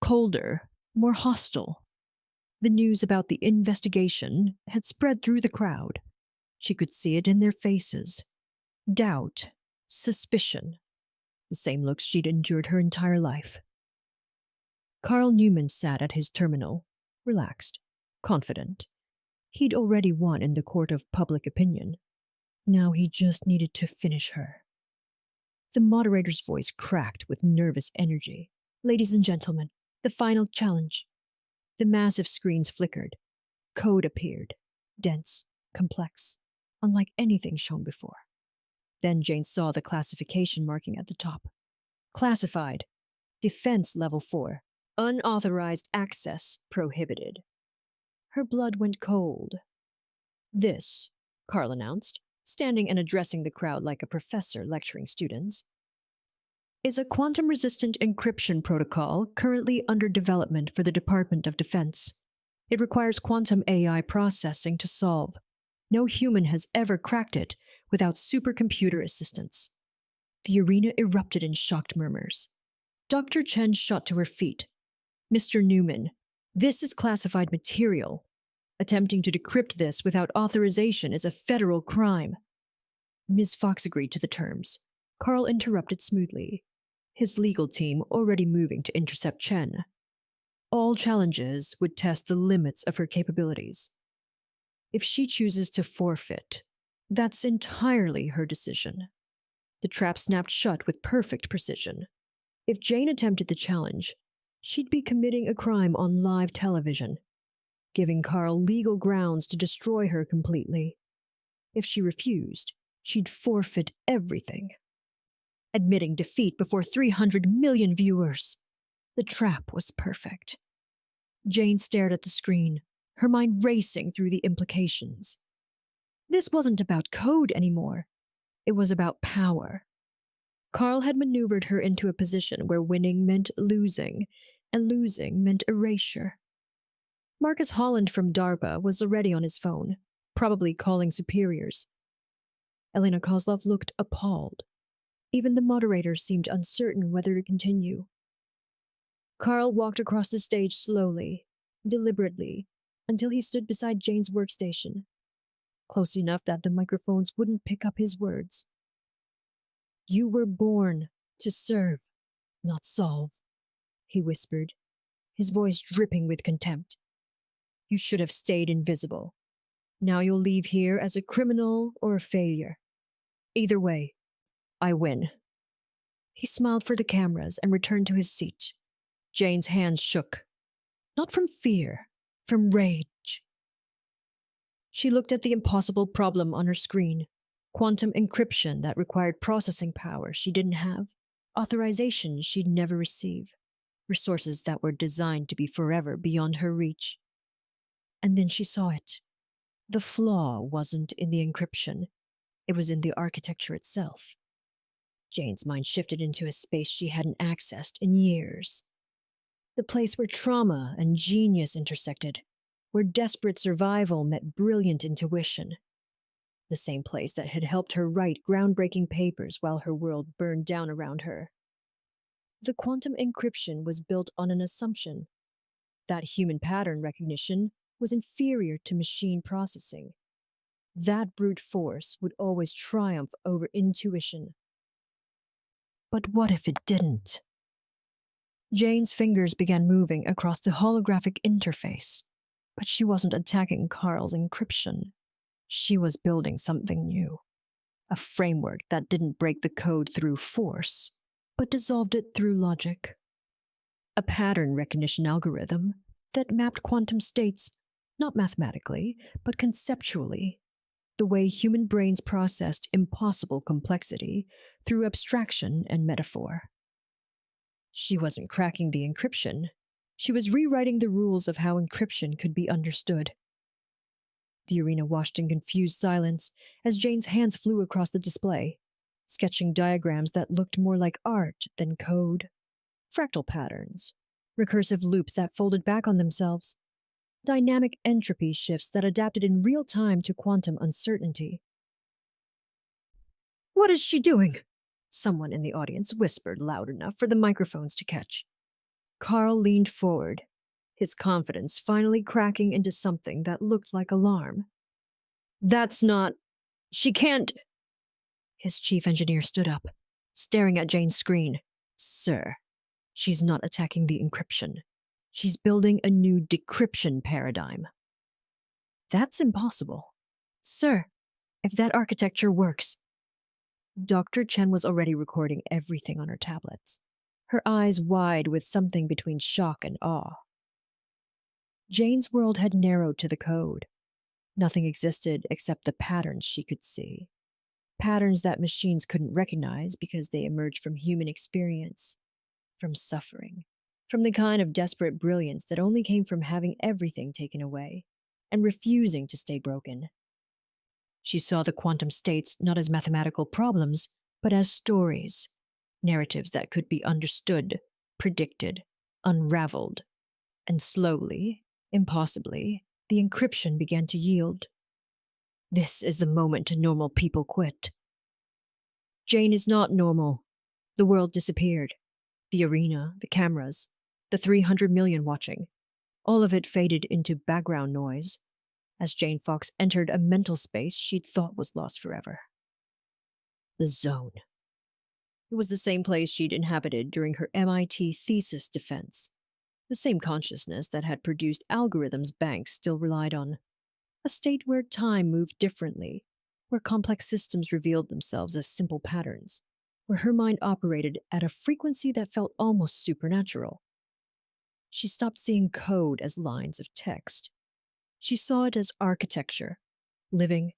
colder, more hostile. The news about the investigation had spread through the crowd. She could see it in their faces. Doubt, suspicion, the same looks she'd endured her entire life. Karl Newman sat at his terminal, relaxed, confident. He'd already won in the court of public opinion. Now he just needed to finish her. The moderator's voice cracked with nervous energy. Ladies and gentlemen, the final challenge. The massive screens flickered. Code appeared, dense, complex, unlike anything shown before. Then Jane saw the classification marking at the top. Classified. Defense Level 4. Unauthorized access prohibited. Her blood went cold. This, Karl announced, standing and addressing the crowd like a professor lecturing students, is a quantum-resistant encryption protocol currently under development for the Department of Defense. It requires quantum AI processing to solve. No human has ever cracked it without supercomputer assistance. The arena erupted in shocked murmurs. Dr. Chen shot to her feet. Mr. Newman, this is classified material. Attempting to decrypt this without authorization is a federal crime. Ms. Fox agreed to the terms. Karl interrupted smoothly, his legal team already moving to intercept Chen. All challenges would test the limits of her capabilities. If she chooses to forfeit, that's entirely her decision. The trap snapped shut with perfect precision. If Jane attempted the challenge, she'd be committing a crime on live television, giving Karl legal grounds to destroy her completely. If she refused, she'd forfeit everything. Admitting defeat before 300 million viewers. The trap was perfect. Jane stared at the screen, her mind racing through the implications. This wasn't about code anymore. It was about power. Karl had maneuvered her into a position where winning meant losing, and losing meant erasure. Marcus Holland from DARPA was already on his phone, probably calling superiors. Elena Kozlov looked appalled. Even the moderator seemed uncertain whether to continue. Karl walked across the stage slowly, deliberately, until he stood beside Jane's workstation, close enough that the microphones wouldn't pick up his words. You were born to serve, not solve, he whispered, his voice dripping with contempt. You should have stayed invisible. Now you'll leave here as a criminal or a failure. Either way, I win. He smiled for the cameras and returned to his seat. Jane's hands shook. Not from fear, from rage. She looked at the impossible problem on her screen. Quantum encryption that required processing power she didn't have, authorization she'd never receive, resources that were designed to be forever beyond her reach. And then she saw it. The flaw wasn't in the encryption, it was in the architecture itself. Jane's mind shifted into a space she hadn't accessed in years. The place where trauma and genius intersected, where desperate survival met brilliant intuition. The same place that had helped her write groundbreaking papers while her world burned down around her. The quantum encryption was built on an assumption that human pattern recognition was inferior to machine processing. That brute force would always triumph over intuition. But what if it didn't? Jane's fingers began moving across the holographic interface, but she wasn't attacking Karl's encryption. She was building something new. A framework that didn't break the code through force, but dissolved it through logic. A pattern recognition algorithm that mapped quantum states, not mathematically, but conceptually, the way human brains processed impossible complexity through abstraction and metaphor. She wasn't cracking the encryption. She was rewriting the rules of how encryption could be understood. The arena watched in confused silence as Jane's hands flew across the display, sketching diagrams that looked more like art than code. Fractal patterns, recursive loops that folded back on themselves, dynamic entropy shifts that adapted in real time to quantum uncertainty. "What is she doing?" Someone in the audience whispered loud enough for the microphones to catch. Karl leaned forward, his confidence finally cracking into something that looked like alarm. "That's not... She can't..." His chief engineer stood up, staring at Jane's screen. "Sir, she's not attacking the encryption. She's building a new decryption paradigm." "That's impossible. Sir, if that architecture works..." Dr. Chen was already recording everything on her tablets, her eyes wide with something between shock and awe. Jane's world had narrowed to the code. Nothing existed except the patterns she could see. Patterns that machines couldn't recognize because they emerged from human experience, from suffering, from the kind of desperate brilliance that only came from having everything taken away and refusing to stay broken. She saw the quantum states not as mathematical problems, but as stories, narratives that could be understood, predicted, unraveled. And slowly, impossibly, the encryption began to yield. This is the moment normal people quit. Jane is not normal. The world disappeared. The arena, the cameras, the 300 million watching. All of it faded into background noise as Jane Fox entered a mental space she'd thought was lost forever. The zone. It was the same place she'd inhabited during her MIT thesis defense. The same consciousness that had produced algorithms banks still relied on. A state where time moved differently, where complex systems revealed themselves as simple patterns, where her mind operated at a frequency that felt almost supernatural. She stopped seeing code as lines of text. She saw it as architecture, living,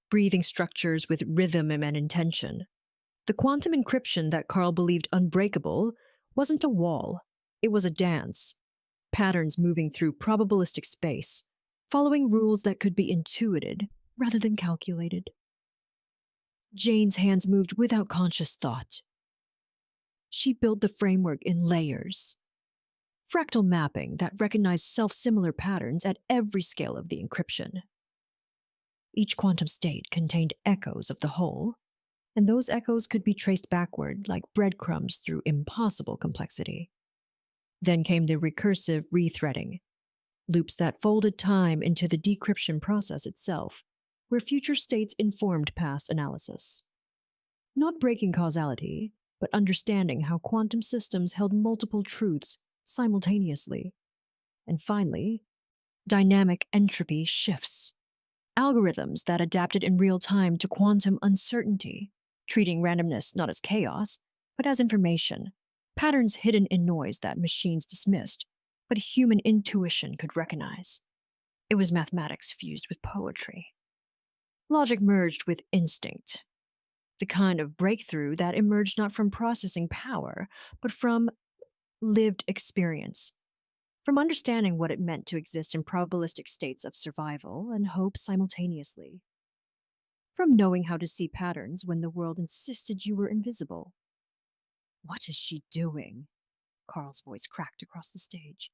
breathing structures with rhythm and intention. The quantum encryption that Karl believed unbreakable wasn't a wall, it was a dance. Patterns moving through probabilistic space, following rules that could be intuited rather than calculated. Jane's hands moved without conscious thought. She built the framework in layers. Fractal mapping that recognized self-similar patterns at every scale of the encryption. Each quantum state contained echoes of the whole, and those echoes could be traced backward like breadcrumbs through impossible complexity. Then came the recursive rethreading, loops that folded time into the decryption process itself, where future states informed past analysis. Not breaking causality, but understanding how quantum systems held multiple truths simultaneously. And finally, dynamic entropy shifts. Algorithms that adapted in real time to quantum uncertainty, treating randomness not as chaos, but as information, patterns hidden in noise that machines dismissed, but human intuition could recognize. It was mathematics fused with poetry. Logic merged with instinct. The kind of breakthrough that emerged not from processing power, but from lived experience, from understanding what it meant to exist in probabilistic states of survival and hope simultaneously, from knowing how to see patterns when the world insisted you were invisible. "What is she doing?" Karl's voice cracked across the stage.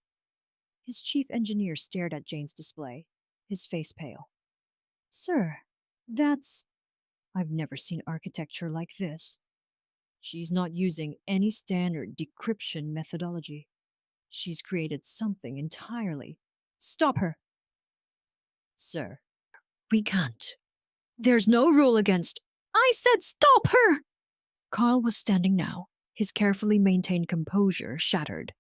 His chief engineer stared at Jane's display, his face pale. "Sir, that's... I've never seen architecture like this. She's not using any standard decryption methodology. She's created something entirely. Stop her!" "Sir, we can't. There's no rule against..." "I said stop her!" Karl was standing now, his carefully maintained composure shattered.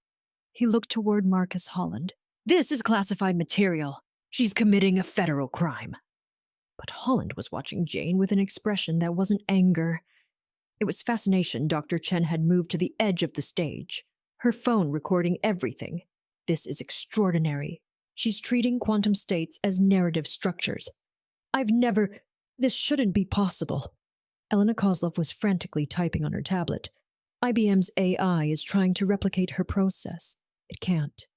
He looked toward Marcus Holland. "This is classified material. She's committing a federal crime." But Holland was watching Jane with an expression that wasn't anger. It was fascination. Dr. Chen had moved to the edge of the stage, her phone recording everything. This is extraordinary. She's treating quantum states as narrative structures. This shouldn't be possible. Elena Kozlov was frantically typing on her tablet. IBM's AI is trying to replicate her process. It can't.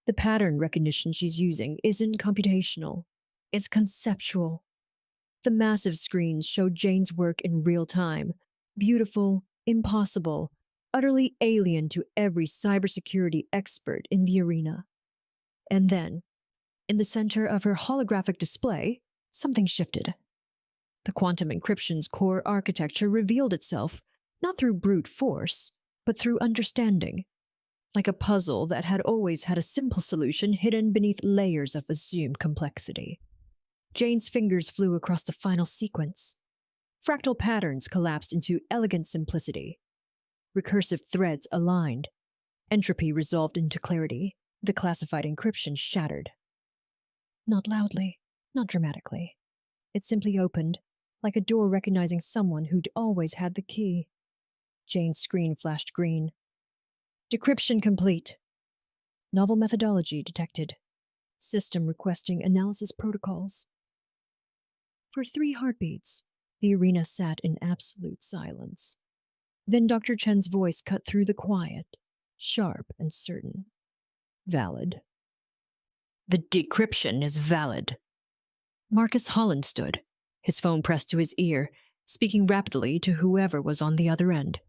The pattern recognition she's using isn't computational. It's conceptual. The massive screens showed Jane's work in real time. Beautiful, impossible, utterly alien to every cybersecurity expert in the arena. And then, in the center of her holographic display, something shifted. The quantum encryption's core architecture revealed itself, not through brute force, but through understanding, like a puzzle that had always had a simple solution hidden beneath layers of assumed complexity. Jane's fingers flew across the final sequence. Fractal patterns collapsed into elegant simplicity. Recursive threads aligned. Entropy resolved into clarity. The classified encryption shattered. Not loudly, not dramatically. It simply opened, like a door recognizing someone who'd always had the key. Jane's screen flashed green. Decryption complete. Novel methodology detected. System requesting analysis protocols. For 3 heartbeats, the arena sat in absolute silence. Then Dr. Chen's voice cut through the quiet, sharp and certain. "Valid." "The decryption is valid." Marcus Holland stood, his phone pressed to his ear, speaking rapidly to whoever was on the other end.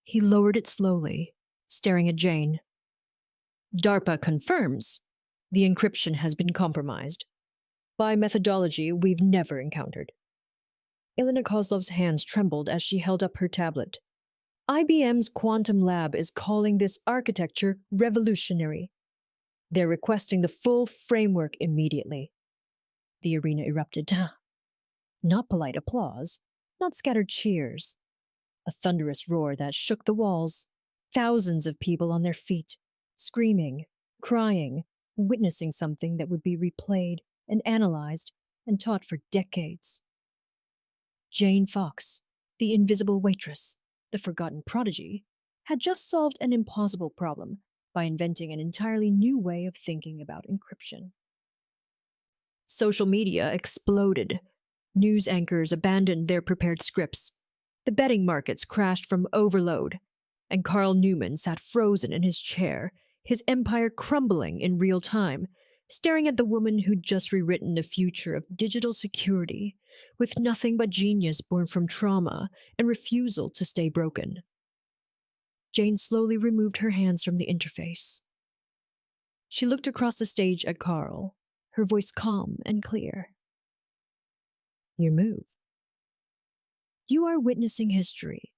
He lowered it slowly, staring at Jane. "DARPA confirms the encryption has been compromised by methodology we've never encountered." Elena Kozlov's hands trembled as she held up her tablet. "IBM's quantum lab is calling this architecture revolutionary. They're requesting the full framework immediately." The arena erupted. Not polite applause, not scattered cheers. A thunderous roar that shook the walls. Thousands of people on their feet, screaming, crying, witnessing something that would be replayed and analyzed and taught for decades. Jane Fox, the invisible waitress, the forgotten prodigy, had just solved an impossible problem by inventing an entirely new way of thinking about encryption. Social media exploded. News anchors abandoned their prepared scripts. The betting markets crashed from overload, and Karl Newman sat frozen in his chair, his empire crumbling in real time, staring at the woman who'd just rewritten the future of digital security, with nothing but genius born from trauma and refusal to stay broken. Jane slowly removed her hands from the interface. She looked across the stage at Karl, her voice calm and clear. "Your move. You are witnessing history,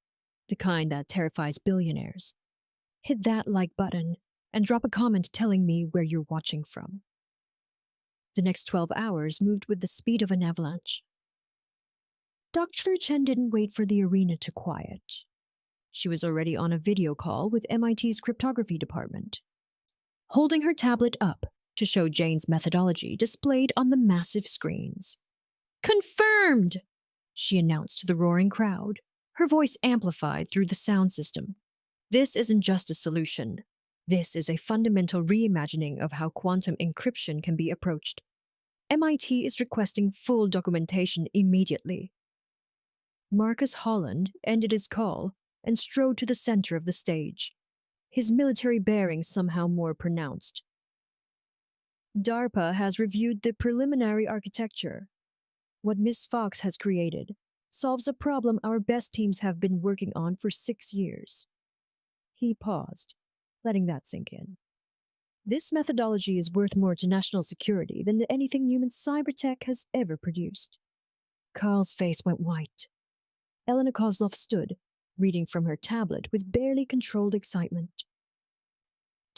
the kind that terrifies billionaires. Hit that like button and drop a comment telling me where you're watching from." The next 12 hours moved with the speed of an avalanche. Dr. Chen didn't wait for the arena to quiet. She was already on a video call with MIT's cryptography department, holding her tablet up to show Jane's methodology displayed on the massive screens. "Confirmed!" she announced to the roaring crowd. Her voice amplified through the sound system. This isn't just a solution. This is a fundamental reimagining of how quantum encryption can be approached. MIT is requesting full documentation immediately. Marcus Holland ended his call and strode to the center of the stage, his military bearings somehow more pronounced. DARPA has reviewed the preliminary architecture. What Miss Fox has created solves a problem our best teams have been working on for 6 years. He paused, letting that sink in. This methodology is worth more to national security than anything Newman's cybertech has ever produced. Karl's face went white. Elena Kozlov stood, reading from her tablet with barely controlled excitement.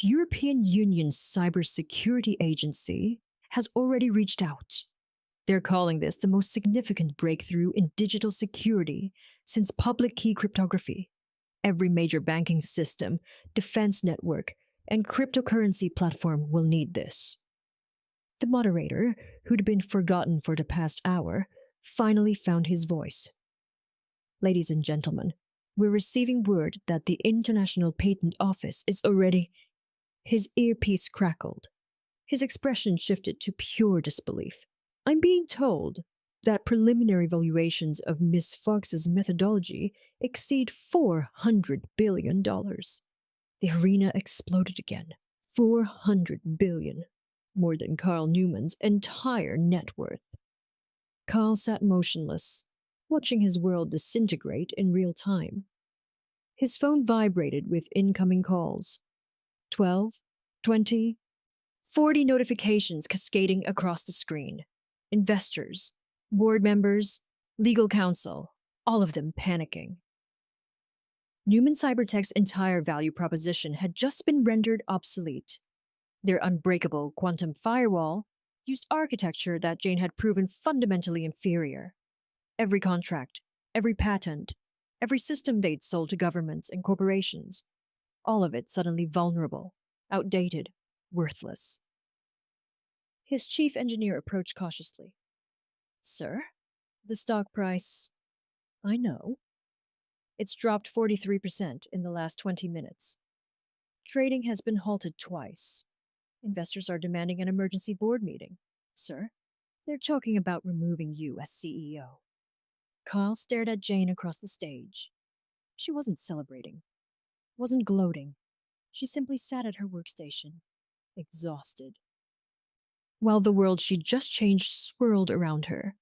The European Union's cybersecurity agency has already reached out. They're calling this the most significant breakthrough in digital security since public key cryptography. Every major banking system, defense network, and cryptocurrency platform will need this. The moderator, who'd been forgotten for the past hour, finally found his voice. Ladies and gentlemen, we're receiving word that the International Patent Office is already... His earpiece crackled. His expression shifted to pure disbelief. I'm being told that preliminary valuations of Miss Fox's methodology exceed $400 billion. The arena exploded again. $400 billion. More than Karl Newman's entire net worth. Karl sat motionless, watching his world disintegrate in real time. His phone vibrated with incoming calls. 12, 20, 40 notifications cascading across the screen. Investors, board members, legal counsel, all of them panicking. Newman Cybertech's entire value proposition had just been rendered obsolete. Their unbreakable quantum firewall used architecture that Jane had proven fundamentally inferior. Every contract, every patent, every system they'd sold to governments and corporations, all of it suddenly vulnerable, outdated, worthless. His chief engineer approached cautiously. Sir, the stock price... I know. It's dropped 43% in the last 20 minutes. Trading has been halted twice. Investors are demanding an emergency board meeting. Sir, they're talking about removing you as CEO. Karl stared at Jane across the stage. She wasn't celebrating, wasn't gloating. She simply sat at her workstation, exhausted. While the world she'd just changed swirled around her.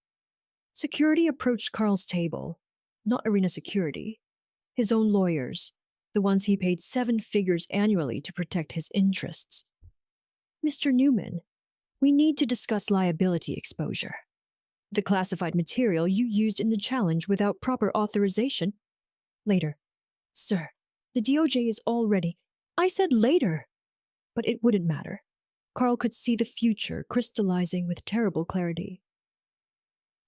Security approached Karl's table, not arena security, his own lawyers, the ones he paid 7 figures annually to protect his interests. Mr. Newman, we need to discuss liability exposure. The classified material you used in the challenge without proper authorization. Later. Sir, the DOJ is already... I said later! But it wouldn't matter. Karl could see the future crystallizing with terrible clarity.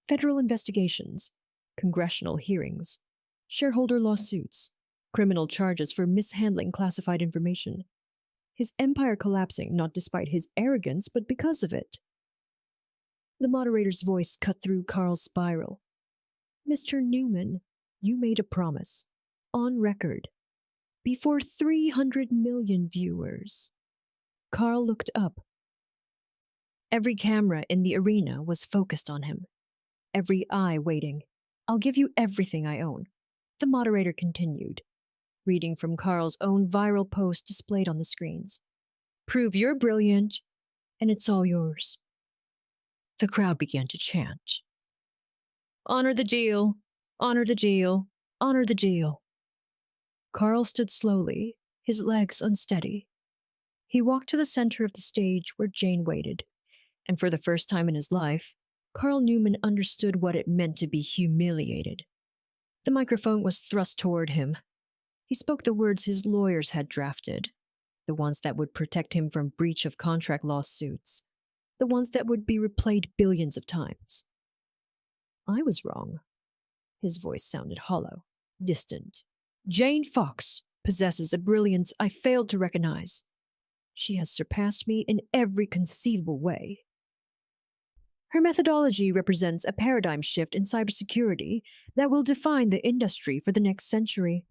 Federal investigations, congressional hearings, shareholder lawsuits, criminal charges for mishandling classified information. His empire collapsing not despite his arrogance, but because of it. The moderator's voice cut through Karl's spiral. Mr. Newman, you made a promise, on record, before 300 million viewers. Karl looked up. Every camera in the arena was focused on him. Every eye waiting. I'll give you everything I own. The moderator continued, reading from Karl's own viral post displayed on the screens. Prove you're brilliant, and it's all yours. The crowd began to chant. Honor the deal, honor the deal, honor the deal. Karl stood slowly, his legs unsteady. He walked to the center of the stage where Jane waited, and for the first time in his life, Karl Newman understood what it meant to be humiliated. The microphone was thrust toward him. He spoke the words his lawyers had drafted, the ones that would protect him from breach of contract lawsuits, the ones that would be replayed billions of times. I was wrong. His voice sounded hollow, distant. Jane Fox possesses a brilliance I failed to recognize. She has surpassed me in every conceivable way. Her methodology represents a paradigm shift in cybersecurity that will define the industry for the next century.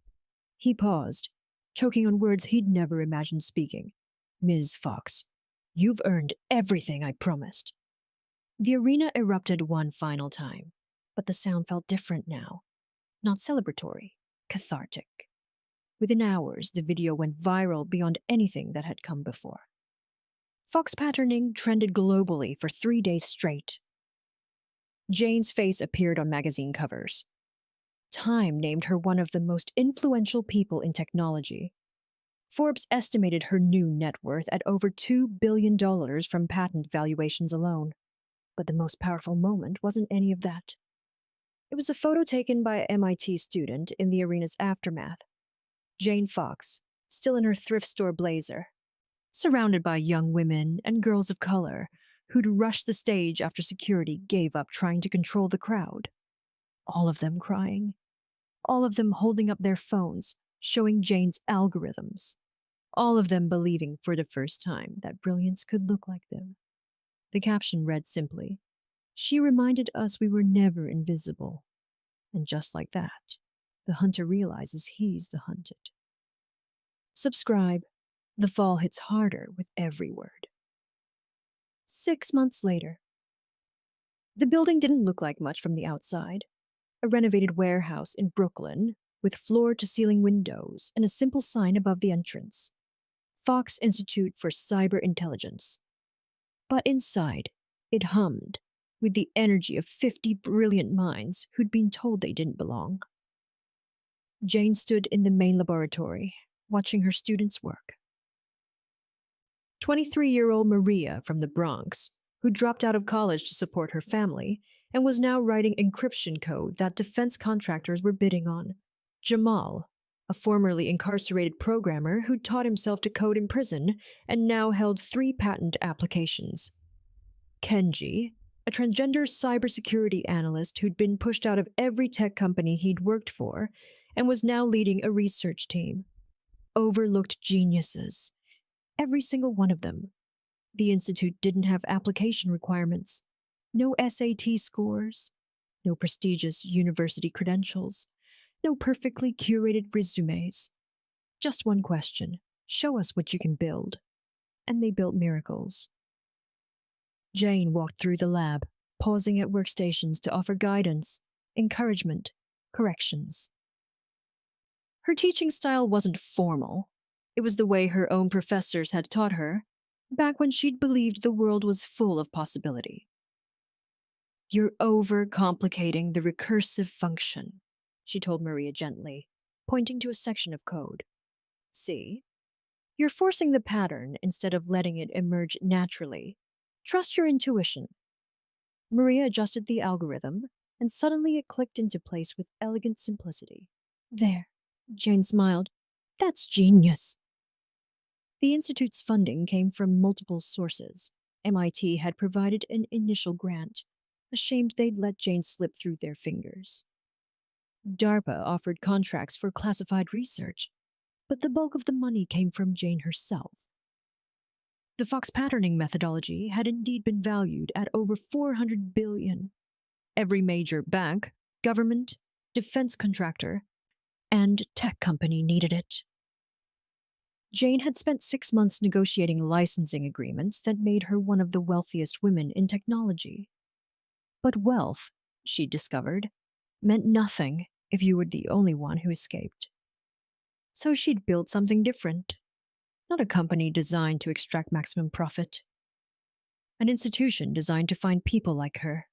He paused, choking on words he'd never imagined speaking. Ms. Fox, you've earned everything I promised. The arena erupted one final time, but the sound felt different now. Not celebratory, cathartic. Within hours, the video went viral beyond anything that had come before. Fox patterning trended globally for 3 days straight. Jane's face appeared on magazine covers. Time named her one of the most influential people in technology. Forbes estimated her new net worth at over $2 billion from patent valuations alone. But the most powerful moment wasn't any of that. It was a photo taken by an MIT student in the arena's aftermath. Jane Fox, still in her thrift store blazer, surrounded by young women and girls of color who'd rushed the stage after security gave up trying to control the crowd. All of them crying. All of them holding up their phones, showing Jane's algorithms. All of them believing for the first time that brilliance could look like them. The caption read simply, "She reminded us we were never invisible." And just like that, the hunter realizes he's the hunted. Subscribe. The fall hits harder with every word. 6 months later. The building didn't look like much from the outside. A renovated warehouse in Brooklyn with floor-to-ceiling windows and a simple sign above the entrance. Fox Institute for Cyber Intelligence. But inside, it hummed with the energy of 50 brilliant minds who'd been told they didn't belong. Jane stood in the main laboratory, watching her students work. 23-year-old Maria from the Bronx, who dropped out of college to support her family and was now writing encryption code that defense contractors were bidding on. Jamal, a formerly incarcerated programmer who taught himself to code in prison and now held 3 patent applications. Kenji, a transgender cybersecurity analyst who'd been pushed out of every tech company he'd worked for and was now leading a research team. Overlooked geniuses. Every single one of them. The Institute didn't have application requirements. No SAT scores. No prestigious university credentials. No perfectly curated resumes. Just one question. Show us what you can build. And they built miracles. Jane walked through the lab, pausing at workstations to offer guidance, encouragement, corrections. Her teaching style wasn't formal. It was the way her own professors had taught her, back when she'd believed the world was full of possibility. "You're overcomplicating the recursive function," she told Maria gently, pointing to a section of code. "See? You're forcing the pattern instead of letting it emerge naturally. Trust your intuition." Maria adjusted the algorithm, and suddenly it clicked into place with elegant simplicity. "There," Jane smiled. "That's genius." The Institute's funding came from multiple sources. MIT had provided an initial grant, ashamed they'd let Jane slip through their fingers. DARPA offered contracts for classified research, but the bulk of the money came from Jane herself. The Fox patterning methodology had indeed been valued at over $400 billion. Every major bank, government, defense contractor, and tech company needed it. Jane had spent 6 months negotiating licensing agreements that made her one of the wealthiest women in technology. But wealth, she discovered, meant nothing if you were the only one who escaped. So she'd built something different. Not a company designed to extract maximum profit. An institution designed to find people like her.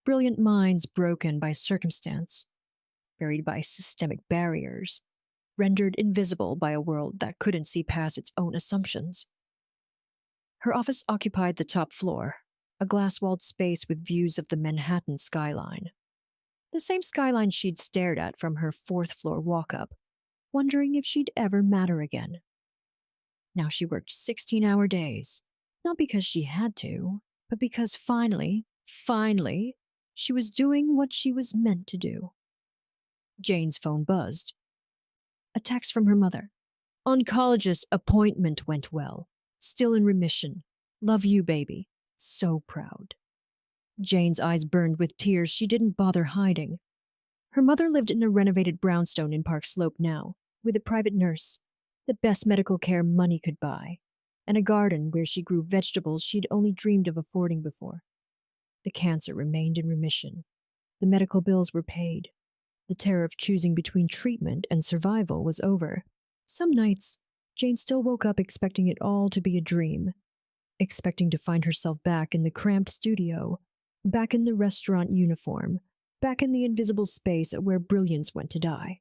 Brilliant minds broken by circumstance, buried by systemic barriers, rendered invisible by a world that couldn't see past its own assumptions. Her office occupied the top floor, a glass-walled space with views of the Manhattan skyline. The same skyline she'd stared at from her 4th-floor walk-up, wondering if she'd ever matter again. Now she worked 16-hour days, not because she had to, but because finally, she was doing what she was meant to do. Jane's phone buzzed. A text from her mother. "Oncologist appointment went well. Still in remission. Love you, baby. So proud." Jane's eyes burned with tears she didn't bother hiding. Her mother lived in a renovated brownstone in Park Slope now, with a private nurse, the best medical care money could buy, and a garden where she grew vegetables she'd only dreamed of affording before. The cancer remained in remission. The medical bills were paid. The terror of choosing between treatment and survival was over. Some nights, Jane still woke up expecting it all to be a dream, expecting to find herself back in the cramped studio, back in the restaurant uniform, back in the invisible space where brilliance went to die.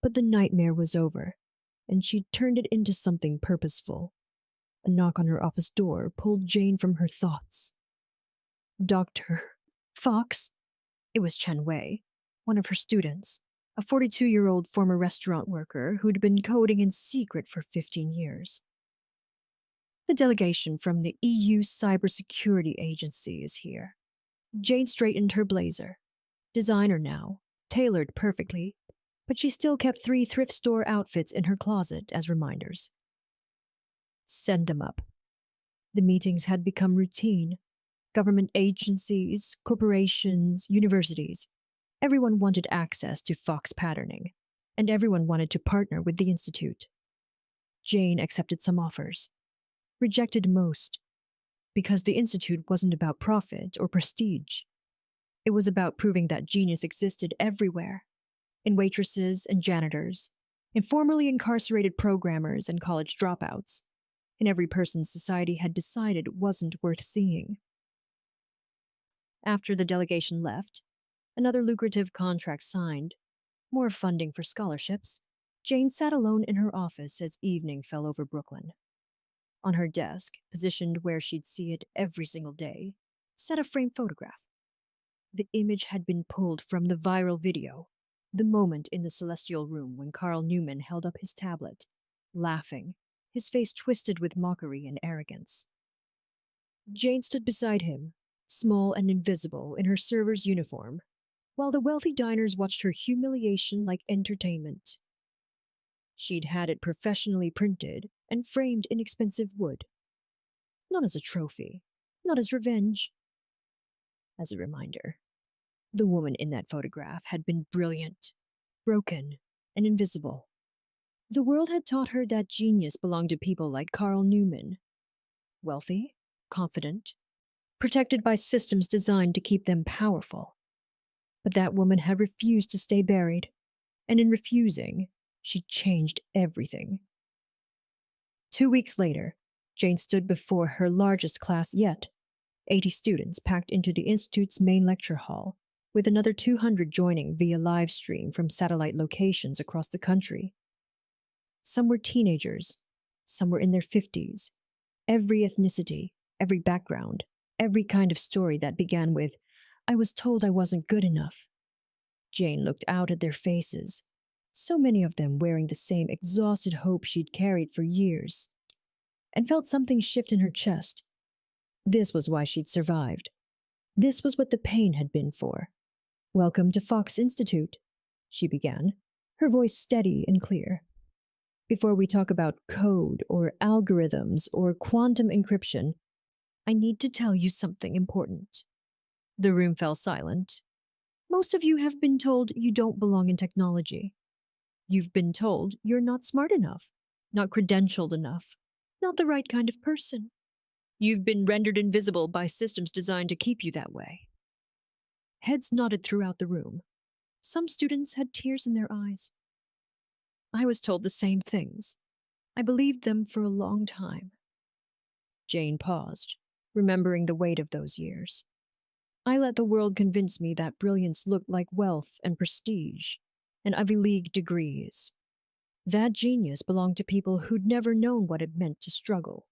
But the nightmare was over, and she'd turned it into something purposeful. A knock on her office door pulled Jane from her thoughts. Dr. Fox? It was Chen Wei, one of her students, a 42-year-old former restaurant worker who'd been coding in secret for 15 years. The delegation from the EU Cybersecurity Agency is here. Jane straightened her blazer. Designer now, tailored perfectly, but she still kept 3 thrift store outfits in her closet as reminders. Send them up. The meetings had become routine. Government agencies, corporations, universities. Everyone wanted access to Fox patterning, and everyone wanted to partner with the Institute. Jane accepted some offers, rejected most, because the Institute wasn't about profit or prestige. It was about proving that genius existed everywhere, in waitresses and janitors, in formerly incarcerated programmers and college dropouts, in every person society had decided wasn't worth seeing. After the delegation left, another lucrative contract signed, more funding for scholarships, Jane sat alone in her office as evening fell over Brooklyn. On her desk, positioned where she'd see it every single day, sat a framed photograph. The image had been pulled from the viral video, the moment in the celestial room when Karl Newman held up his tablet, laughing, his face twisted with mockery and arrogance. Jane stood beside him, small and invisible in her server's uniform, while the wealthy diners watched her humiliation like entertainment. She'd had it professionally printed and framed in expensive wood. Not as a trophy, not as revenge. As a reminder, the woman in that photograph had been brilliant, broken, and invisible. The world had taught her that genius belonged to people like Karl Newman. Wealthy, confident, protected by systems designed to keep them powerful. But that woman had refused to stay buried, and in refusing, she'd changed everything. 2 weeks later, Jane stood before her largest class yet, 80 students packed into the Institute's main lecture hall, with another 200 joining via live stream from satellite locations across the country. Some were teenagers, some were in their 50s, every ethnicity, every background, every kind of story that began with, "I was told I wasn't good enough." Jane looked out at their faces, so many of them wearing the same exhausted hope she'd carried for years, and felt something shift in her chest. This was why she'd survived. This was what the pain had been for. "Welcome to Fox Institute," she began, her voice steady and clear. "Before we talk about code or algorithms or quantum encryption, I need to tell you something important." The room fell silent. Most of you have been told you don't belong in technology. You've been told you're not smart enough, not credentialed enough, not the right kind of person. You've been rendered invisible by systems designed to keep you that way. Heads nodded throughout the room. Some students had tears in their eyes. I was told the same things. I believed them for a long time. Jane paused, remembering the weight of those years. I let the world convince me that brilliance looked like wealth and prestige, and Ivy League degrees. That genius belonged to people who'd never known what it meant to struggle.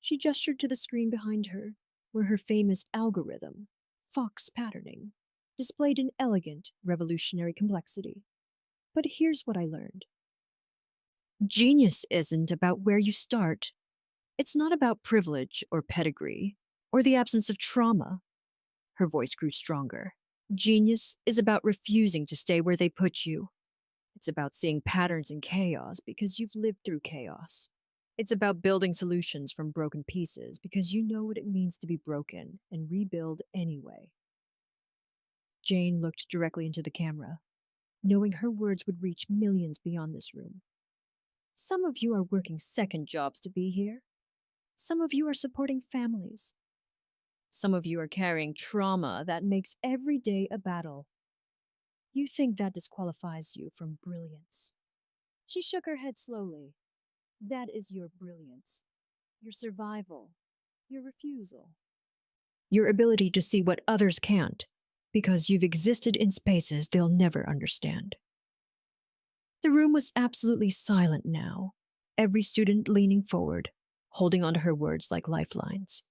She gestured to the screen behind her, where her famous algorithm, Fox patterning, displayed an elegant, revolutionary complexity. But here's what I learned. Genius isn't about where you start. It's not about privilege or pedigree, or the absence of trauma. Her voice grew stronger. Genius is about refusing to stay where they put you. It's about seeing patterns in chaos because you've lived through chaos. It's about building solutions from broken pieces because you know what it means to be broken and rebuild anyway. Jane looked directly into the camera, knowing her words would reach millions beyond this room. Some of you are working second jobs to be here. Some of you are supporting families. Some of you are carrying trauma that makes every day a battle. You think that disqualifies you from brilliance. She shook her head slowly. That is your brilliance, your survival, your refusal. Your ability to see what others can't, because you've existed in spaces they'll never understand. The room was absolutely silent now, every student leaning forward, holding onto her words like lifelines.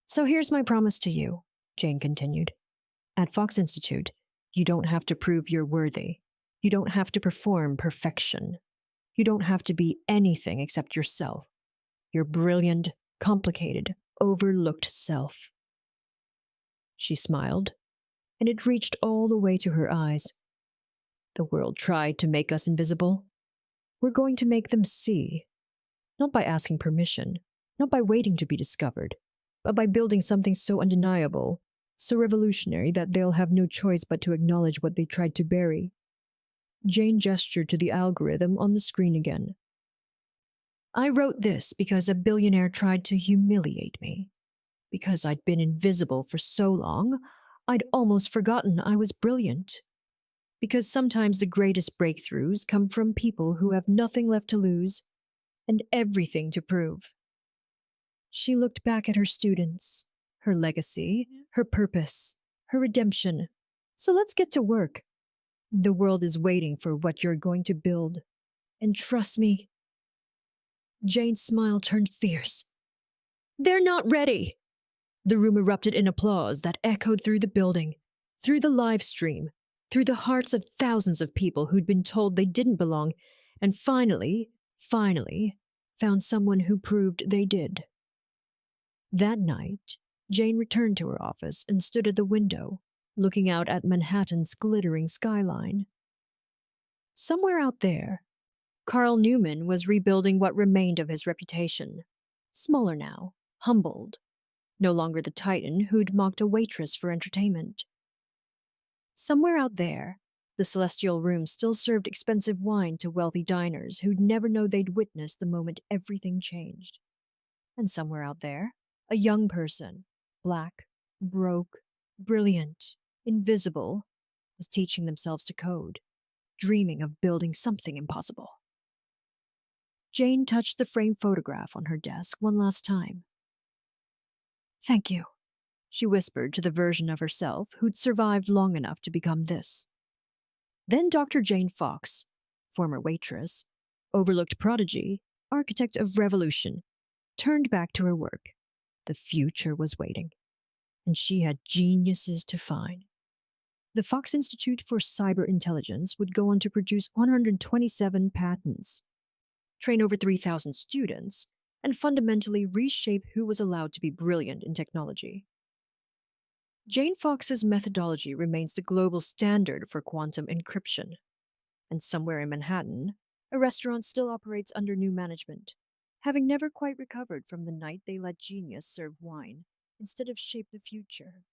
So here's my promise to you, Jane continued. At Fox Institute, you don't have to prove you're worthy. You don't have to perform perfection. You don't have to be anything except yourself, your brilliant, complicated, overlooked self. She smiled, and it reached all the way to her eyes. The world tried to make us invisible. We're going to make them see, not by asking permission, not by waiting to be discovered, but by building something so undeniable, so revolutionary that they'll have no choice but to acknowledge what they tried to bury. Jane gestured to the algorithm on the screen again. I wrote this because a billionaire tried to humiliate me. Because I'd been invisible for so long, I'd almost forgotten I was brilliant. Because sometimes the greatest breakthroughs come from people who have nothing left to lose and everything to prove. She looked back at her students, her legacy, her purpose, her redemption. So let's get to work. The world is waiting for what you're going to build. And trust me. Jane's smile turned fierce. They're not ready. The room erupted in applause that echoed through the building, through the live stream, through the hearts of thousands of people who'd been told they didn't belong, and finally, found someone who proved they did. That night, Jane returned to her office and stood at the window, looking out at Manhattan's glittering skyline. Somewhere out there, Karl Newman was rebuilding what remained of his reputation. Smaller now, humbled, no longer the titan who'd mocked a waitress for entertainment. Somewhere out there, the celestial room still served expensive wine to wealthy diners who'd never know they'd witness the moment everything changed. And somewhere out there, a young person, black, broke, brilliant, invisible, was teaching themselves to code, dreaming of building something impossible. Jane touched the framed photograph on her desk one last time. Thank you, she whispered to the version of herself who'd survived long enough to become this. Then Dr. Jane Fox, former waitress, overlooked prodigy, architect of revolution, turned back to her work. The future was waiting, and she had geniuses to find. The Fox Institute for Cyber Intelligence would go on to produce 127 patents, train over 3,000 students, and fundamentally reshape who was allowed to be brilliant in technology. Jane Fox's methodology remains the global standard for quantum encryption. And somewhere in Manhattan, a restaurant still operates under new management, having never quite recovered from the night they let genius serve wine instead of shape the future.